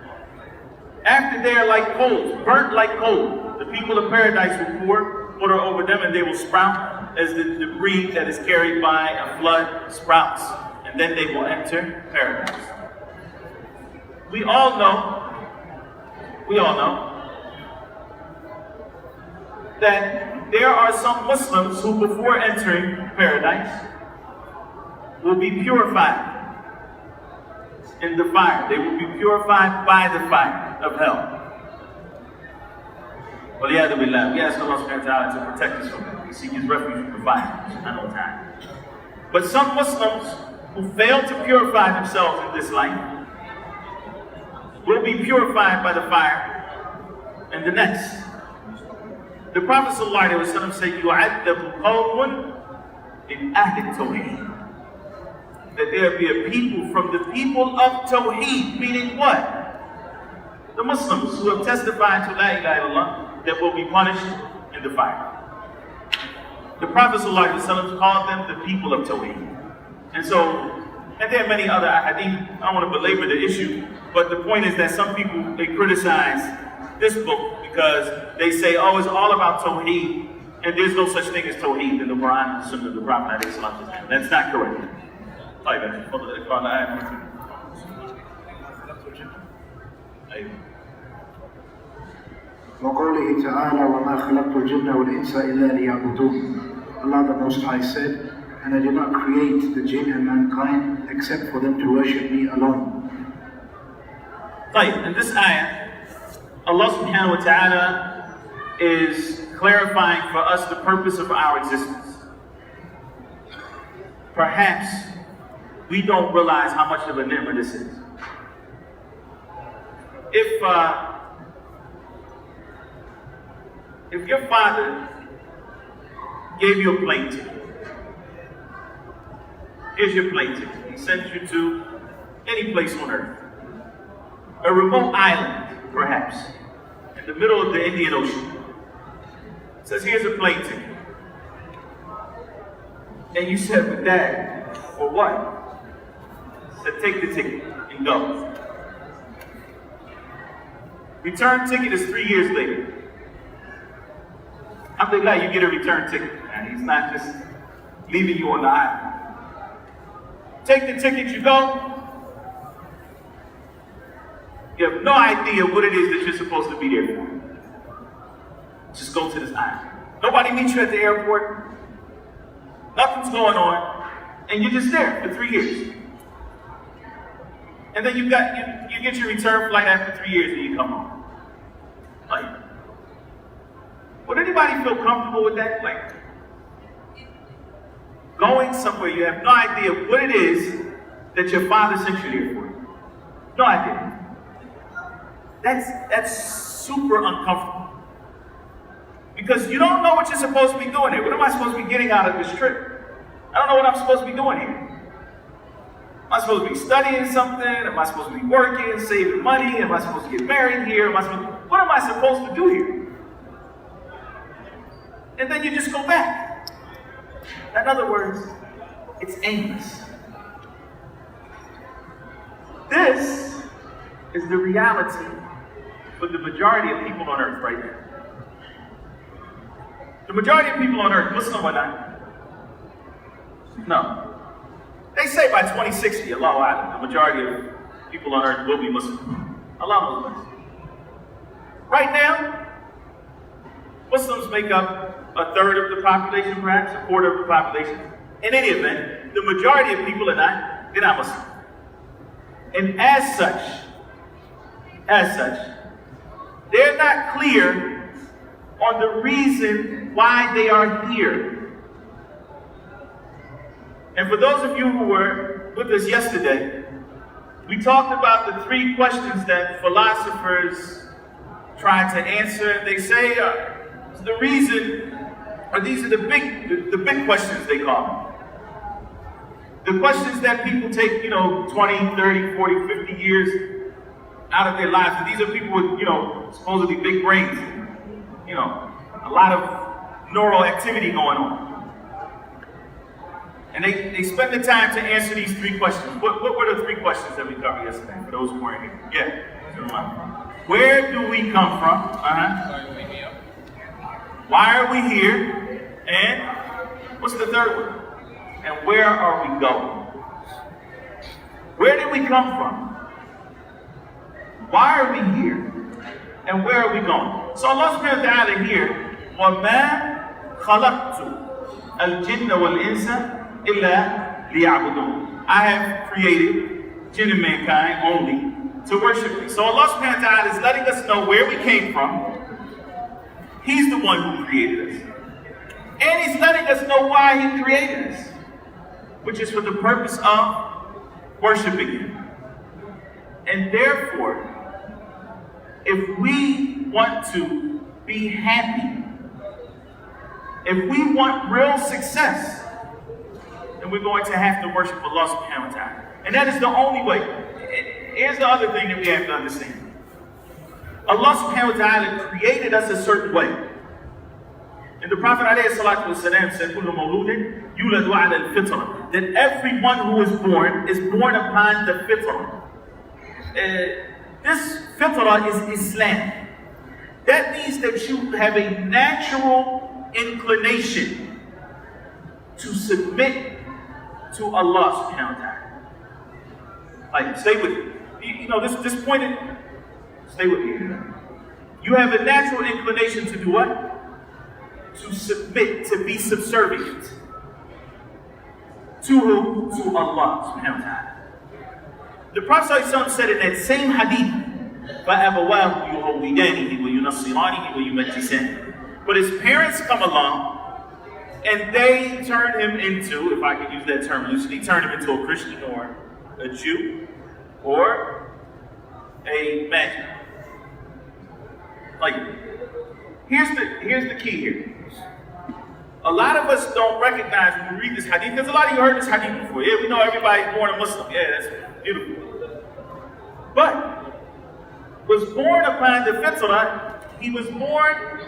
After they are like coals, burnt like coal, the people of paradise will pour water over them and they will sprout as the debris that is carried by a flood sprouts. And then they will enter paradise. We all know that there are some Muslims who, before entering paradise, will be purified in the fire. They will be purified by the fire of hell. We ask Allah subhanahu wa ta'ala to protect us from it. He seeks his refuge from the fire, subhanahu wa ta'ala. But some Muslims who fail to purify themselves in this life will be purified by the fire in the next. The Prophet ﷺ said, يُعَذَّبُ قَوْمٌ in at-Tawheed. That there will be a people from the people of Tawheed, meaning what? The Muslims who have testified to La ilaha illallah, that will be punished in the fire. The Prophet ﷺ called them the people of Tawheed. And there are many other ahadith. I don't want to belabor the issue, but the point is that some people, they criticize this book because they say, oh, it's all about Tawheed, and there's no such thing as Tawheed in the Quran and the Sunnah of the Prophet. That's not correct. وقوله تعالى وما خلقت الجن والإنس إلا ليعبدون. Allah the Most High said, and I did not create the jinn and mankind except for them to worship me alone. In this ayah, Allah subhanahu wa ta'ala is clarifying for us the purpose of our existence. Perhaps we don't realize how much of a ni'mah this is. If your father gave you a plane ticket, here's your plane ticket. He sends you to any place on earth. A remote island, perhaps, in the middle of the Indian Ocean. Says, here's a plane ticket. And you said, but Dad, for what? He said, take the ticket and go. Return ticket is 3 years later. I'm glad you get a return ticket. And he's not just leaving you on the island. Take the ticket, you go. You have no idea what it is that you're supposed to be there for. Just go to this island. Nobody meets you at the airport. Nothing's going on. And you're just there for 3 years. And then you get your return flight after 3 years and you come home. Would anybody feel comfortable with that? Going somewhere you have no idea what it is that your father sent you here for. No idea. That's super uncomfortable. Because you don't know what you're supposed to be doing here. What am I supposed to be getting out of this trip? I don't know what I'm supposed to be doing here. Am I supposed to be studying something? Am I supposed to be working, saving money? Am I supposed to get married here? What am I supposed to do here? And then you just go back. In other words, it's aimless. This is the reality for the majority of people on earth right now. The majority of people on earth, Muslim or not? No. They say by 2060, Allahu A'lam, the majority of people on earth will be Muslim. Allah knows best. Right now, Muslims make up a third of the population, perhaps, a quarter of the population. In any event, the majority of people they're not Muslim. And as such, they're not clear on the reason why they are here. And for those of you who were with us yesterday, we talked about the 3 questions that philosophers try to answer. They say the reason, or these are the big questions they call them. The questions that people take, 20, 30, 40, 50 years out of their lives. And these are people with, supposedly big brains, a lot of neural activity going on. And they spend the time to answer these 3 questions. What were the 3 questions that we covered yesterday, for those who weren't here? Yeah. Where do we come from? Why are we here? And what's the third one? And where are we going? Where did we come from? Why are we here? And where are we going? So Allah subhanahu wa ta'ala here, وَمَا خَلَقْتُ الْجِنَّ وَالْإِنسَ إِلَّا لِيَعْبُدُونَ. I have created jinn and mankind only to worship me. So Allah subhanahu wa ta'ala is letting us know where we came from. He's the one who created us. And he's letting us know why he created us, which is for the purpose of worshiping him. And therefore, if we want to be happy, if we want real success, then we're going to have to worship Allah subhanahu wa ta'ala. And that is the only way. Here's the other thing that we have to understand. Allah subhanahu wa ta'ala created us a certain way. And the Prophet ﷺ said, كُلُّ مَوْلُودٍ يُولَدُ عَلَى الْفِطْرَةِ, that everyone who is born upon the fitrah. This fitrah is Islam. That means that you have a natural inclination to submit to Allah subhanahu wa ta'ala. Like, stay with me. You know, this point, stay with me. You have a natural inclination to do what? To submit, to be subservient. To who? To Allah subhanahu wa ta'ala. The Prophet ﷺ said in that same hadith, فَأَبَوَاهُ يُهَوِّدَانِهِ وَيُنَصِّرَانِهِ وَيُمَجِّسَانِهِ. But his parents come along and they turn him into, if I can use that term loosely, turn him into a Christian or a Jew or a Magi. Like, here's the key here. A lot of us don't recognize when we read this hadith, because a lot of you heard this hadith before. Yeah, we know everybody's born a Muslim. Yeah, that's beautiful. But was born upon the fitrah, he was born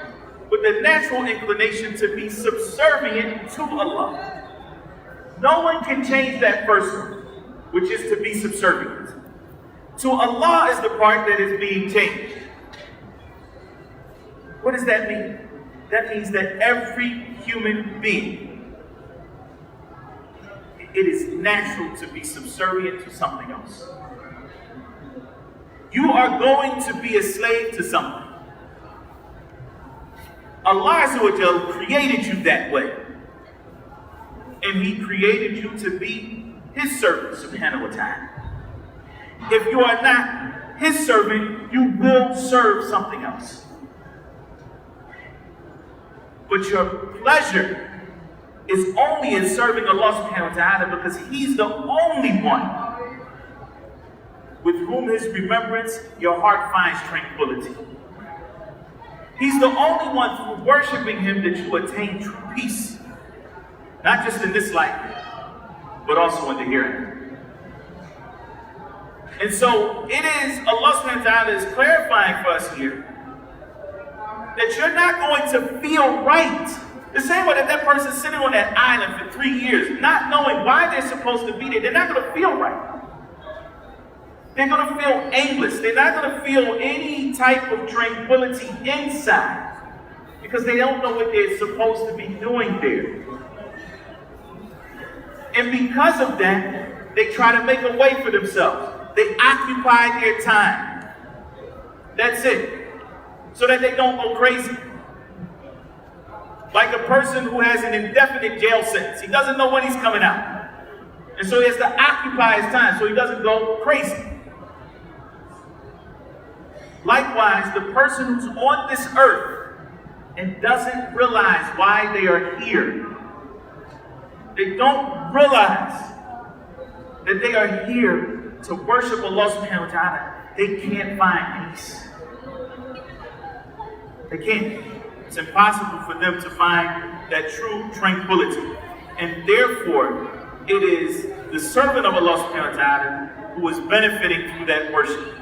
with the natural inclination to be subservient to Allah. No one can change that first one, which is to be subservient. To Allah is the part that is being changed. What does that mean? That means that every human being, it is natural to be subservient to something else. You are going to be a slave to something. Allah Azza wa Jal created you that way. And He created you to be His servant, subhanahu wa ta'ala. If you are not His servant, you will serve something else. But your pleasure is only in serving Allah subhanahu wa ta'ala, because He's the only one with whom His remembrance your heart finds tranquility. He's the only one through worshiping Him that you attain true peace. Not just in this life, but also in the hereafter. And so it is, Allah subhanahu wa ta'ala is clarifying for us here that you're not going to feel right. The same way that person's sitting on that island for 3 years, not knowing why they're supposed to be there, they're not going to feel right. They're going to feel aimless. They're not going to feel any type of tranquility inside, because they don't know what they're supposed to be doing there. And because of that, they try to make a way for themselves. They occupy their time. That's it. So that they don't go crazy. Like a person who has an indefinite jail sentence. He doesn't know when he's coming out. And so he has to occupy his time so he doesn't go crazy. Likewise, the person who's on this earth and doesn't realize why they are here. They don't realize that they are here to worship Allah subhanahu wa ta'ala. They can't find peace. They can't. It's impossible for them to find that true tranquility. And therefore, it is the servant of Allah subhanahu wa ta'ala who is benefiting through that worship.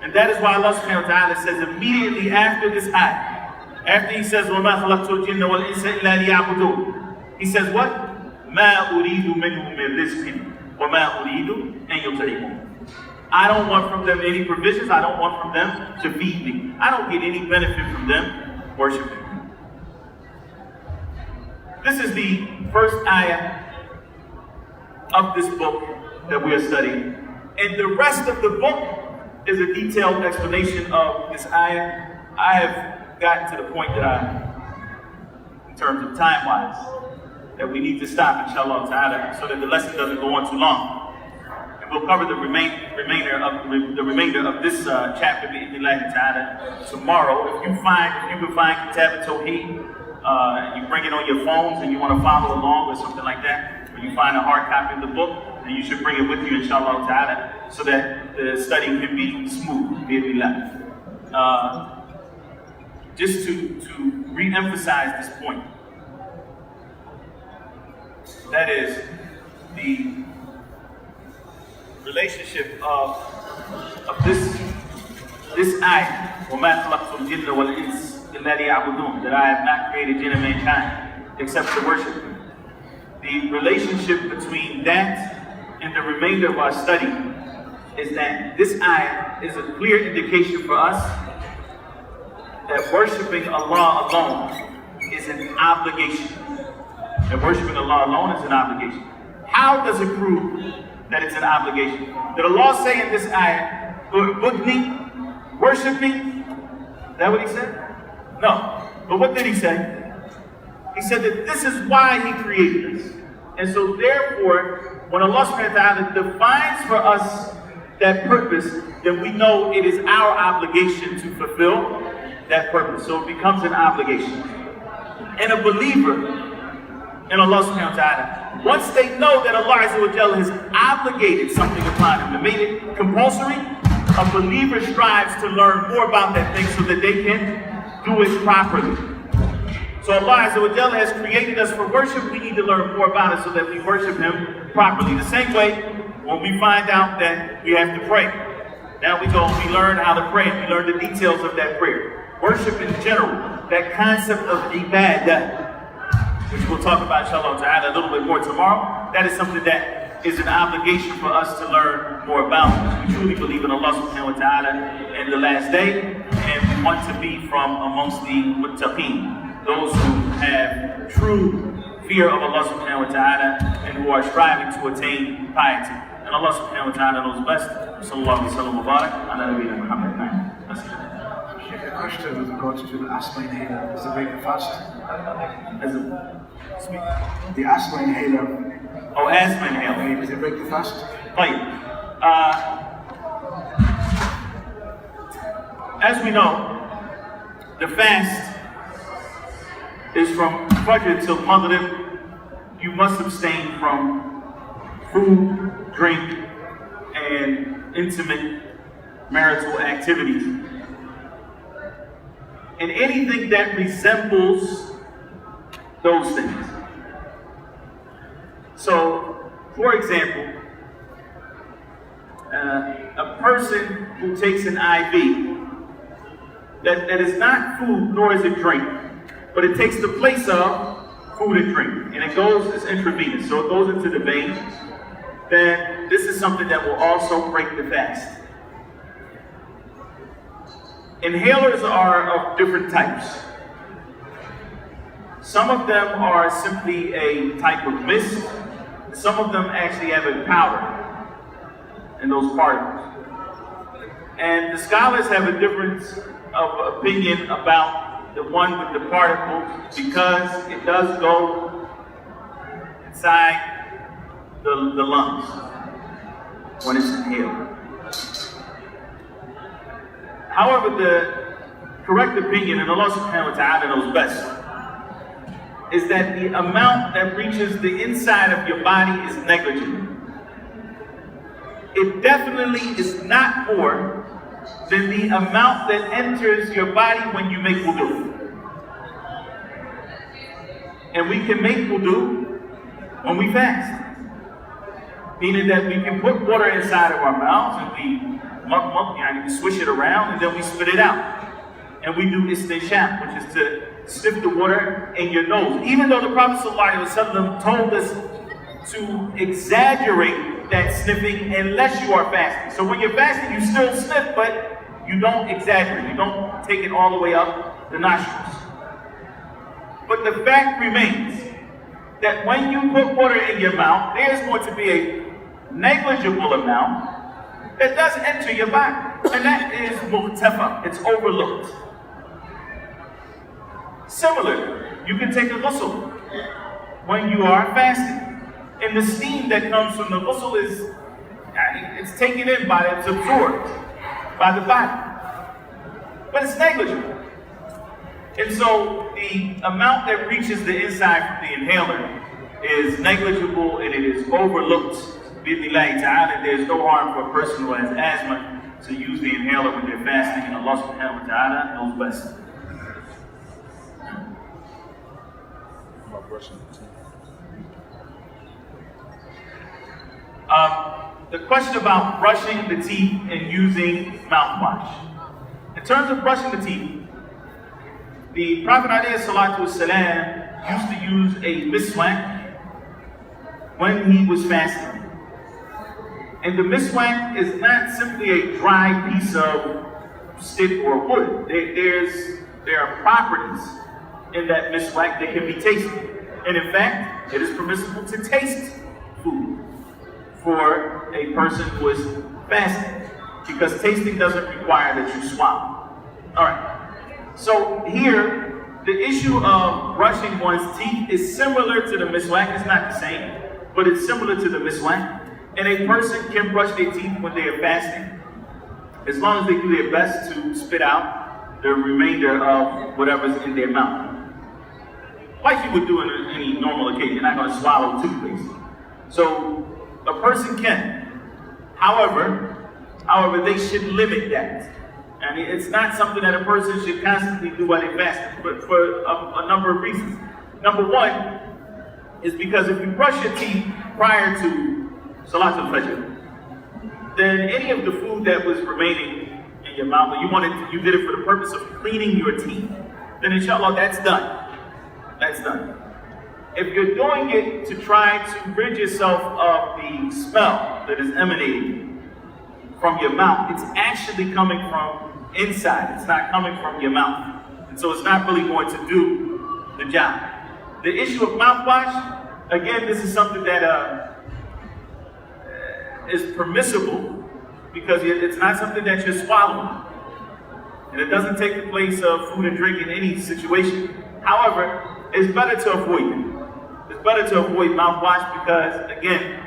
And that is why Allah subhanahu wa ta'ala says immediately after this ayah, after He says, وَمَا خَلَقْتُ الْجِنَّ وَالْإِنسَ إِلَّا لِيَعْبُدُونَ, He says what? مَا أُرِيدُ مِنْهُمْ مِنْ رِزْقٍ وَمَا أُرِيدُ أَنْ يُطْعِمُونَ. I don't want from them any provisions. I don't want from them to feed me. I don't get any benefit from them worshiping me. This is the first ayah of this book that we are studying. And the rest of the book is a detailed explanation of this ayah. I have gotten to the point that in terms of time-wise, that we need to stop, inshallah ta'ala, so that the lesson doesn't go on too long. We'll cover the remainder of this chapter bi'idhnillahi ta'ala tomorrow. If you can find Kitab at-Tawheed, you bring it on your phones and you want to follow along or something like that, or you find a hard copy of the book, then you should bring it with you, inshallah ta'ala, so that the study can be smooth, bi'idhnillah. Just to re-emphasize this point, that is the relationship of this ayah, وَمَا خَلَقْتُ الْجِنَّ وَالْإِنسَ إِلَّا لِيَعْبُدُونَ, that I have not created jinn and mankind except to worship me. The relationship between that and the remainder of our study is that this ayah is a clear indication for us that worshiping Allah alone is an obligation. That worshiping Allah alone is an obligation. How does it prove that it's an obligation? Did Allah say in this ayah, "Budni, worship me"? Is that what He said? No. But what did He say? He said that this is why He created us. And so therefore, when Allah subhanahu wa ta'ala defines for us that purpose, then we know it is our obligation to fulfill that purpose. So it becomes an obligation. And a believer in Allah subhanahu wa ta'ala, once they know that Allah Azza wa Jalla has obligated something upon them and made it compulsory, a believer strives to learn more about that thing so that they can do it properly. So Allah Azza wa Jalla has created us for worship. We need to learn more about it so that we worship Him properly. The same way when we find out that we have to pray. Now we learn how to pray and we learn the details of that prayer. Worship in general, that concept of ibadah, which we'll talk about inshallah ta'ala a little bit more tomorrow, that is something that is an obligation for us to learn more about. We truly believe in Allah subhanahu wa ta'ala in the last day, and we want to be from amongst the muttaqeen, those who have true fear of Allah subhanahu wa ta'ala and who are striving to attain piety. And Allah subhanahu wa ta'ala knows best. Sallallahu alayhi wa sallam wa barak ala nabiyyina Muhammad. A question with regards to the asthma inhaler. Does it break the fast? The asthma inhaler. Oh, asthma inhaler. Does it break the fast? Right. As we know, the fast is from Fajr till Maghrib. You must abstain from food, drink, and intimate marital activities. And anything that resembles those things. So, for example, a person who takes an IV, that is not food nor is it drink, but it takes the place of food and drink, and it's intravenous, so it goes into the vein, then this is something that will also break the fast. Inhalers are of different types. Some of them are simply a type of mist. Some of them actually have a powder in those particles. And the scholars have a difference of opinion about the one with the particles because it does go inside the lungs when it's inhaled. However, the correct opinion, and Allah subhanahu wa ta'ala knows best, is that the amount that reaches the inside of your body is negligible. It definitely is not more than the amount that enters your body when you make wudu. And we can make wudu when we fast. Meaning that we can put water inside of our mouths and we swish it around and then we spit it out. And we do istinshaq, which is to sniff the water in your nose. Even though the Prophet ﷺ told us to exaggerate that sniffing unless you are fasting. So when you're fasting, you still sniff, but you don't exaggerate. You don't take it all the way up the nostrils. But the fact remains that when you put water in your mouth, there's going to be a negligible amount that does enter your body. And that is muqtafa. It's overlooked. Similarly, you can take a ghusl when you are fasting. And the steam that comes from the ghusl is, it's taken in by, it's absorbed by the body. But it's negligible. And so the amount that reaches the inside from the inhaler is negligible and it is overlooked. And there's no harm for a person who has asthma to use the inhaler when they're fasting, and Allah subhanahu wa ta'ala knows best. The question about brushing the teeth and using mouthwash. In terms of brushing the teeth, the Prophet ﷺ used to use a miswak when he was fasting. And the miswak is not simply a dry piece of stick or wood. There are properties in that miswak that can be tasted. And in fact, it is permissible to taste food for a person who is fasting, because tasting doesn't require that you swallow. All right. So here, the issue of brushing one's teeth is similar to the miswak. It's not the same, but it's similar to the miswak. And a person can brush their teeth when they are fasting, as long as they do their best to spit out the remainder of whatever's in their mouth. Like you would do in any normal occasion. You're not going to swallow toothpaste. So a person can. However, they should limit that. And it's not something that a person should constantly do while they're fasting, but for a number of reasons. Number one is because if you brush your teeth prior to Salat al-Fajr, then any of the food that was remaining in your mouth, you did it for the purpose of cleaning your teeth, then inshallah that's done. That's done. If you're doing it to try to rid yourself of the smell that is emanating from your mouth, it's actually coming from inside. It's not coming from your mouth. And so it's not really going to do the job. The issue of mouthwash, again, this is something that is permissible because it's not something that you're swallowing. And it doesn't take the place of food and drink in any situation. However, it's better to avoid it. It's better to avoid mouthwash because, again,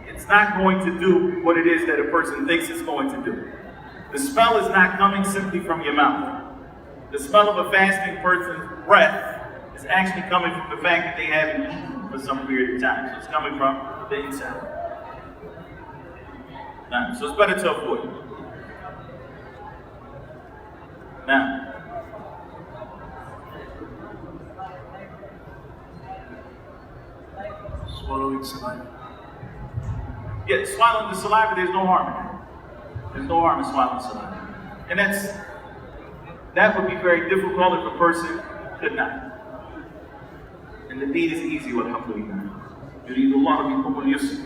it's not going to do what it is that a person thinks it's going to do. The smell is not coming simply from your mouth. The smell of a fasting person's breath is actually coming from the fact that they haven't eaten for some period of time. So it's coming from the inside. Now, so it's better to avoid. Now, swallowing saliva. Yeah, swallowing the saliva, there's no harm in it. There's no harm in swallowing saliva. And that would be very difficult if a person could not. And the deed is easy, alhamdulillah. يريد الله بكم اليسر.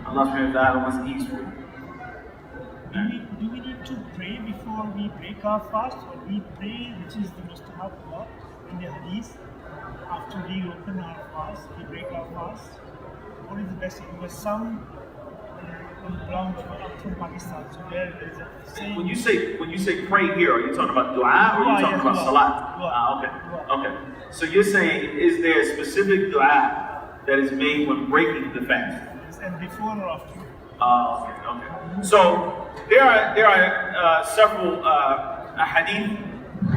Allah subhanahu wa ta'ala wants ease for you. Do we need to pray before we break our fast, or we pray, which is the mustahab law in the hadith, after we open our fast, we break our fast? What is the best? Because some belong from Pakistan, so there is a saying. When you say pray here, are you talking about dua or are you talking about salat? Okay. So you're saying, is there a specific dua that is made when breaking the fast? And before or after? Okay. So there are several hadith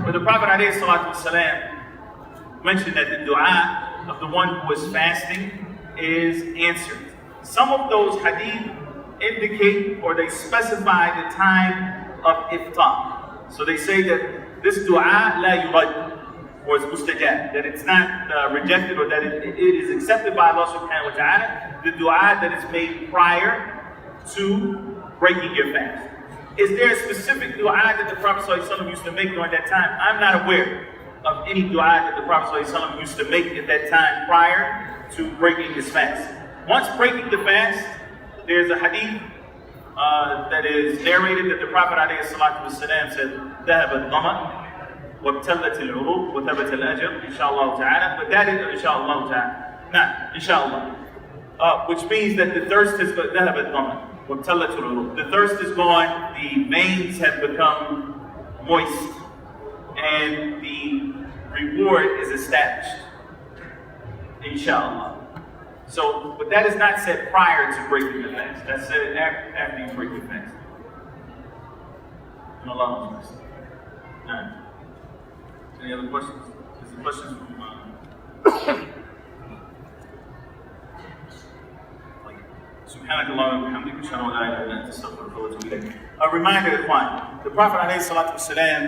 where the Prophet ﷺ mentioned that the dua of the one who is fasting is answered. Some of those hadith indicate or they specify the time of iftar. So they say that this dua la yurad, or it's mustajab, that it's not rejected or that it is accepted by Allah subhanahu wa ta'ala, the dua that is made prior to breaking your fast. Is there a specific dua that the Prophet ﷺ used to make during that time? I'm not aware of any dua that the Prophet ﷺ used to make at that time prior to breaking his fast. Once breaking the fast, there's a hadith that is narrated that the Prophet ﷺ said, ذهب الظمأ وابتلت العروق وثبت الأجر إن شاء الله تعالى. But that is إن شاء الله تعالى. Nah, إن شاء الله. Which means that the thirst is ذهب الظمأ وابتلت العروق. The thirst is gone, the veins have become moist, and the reward is established. Inshallah. So, but that is not said prior to breaking the fast. That's said after you break the fast. And Allah knows. Any other questions? Is the questions from سبحانك اللهم وبحمدك اشهد ان لا اله الا انت استغفرك واتوب اليك. A reminder, Ikhwan, the Prophet alayhi salatu wasalam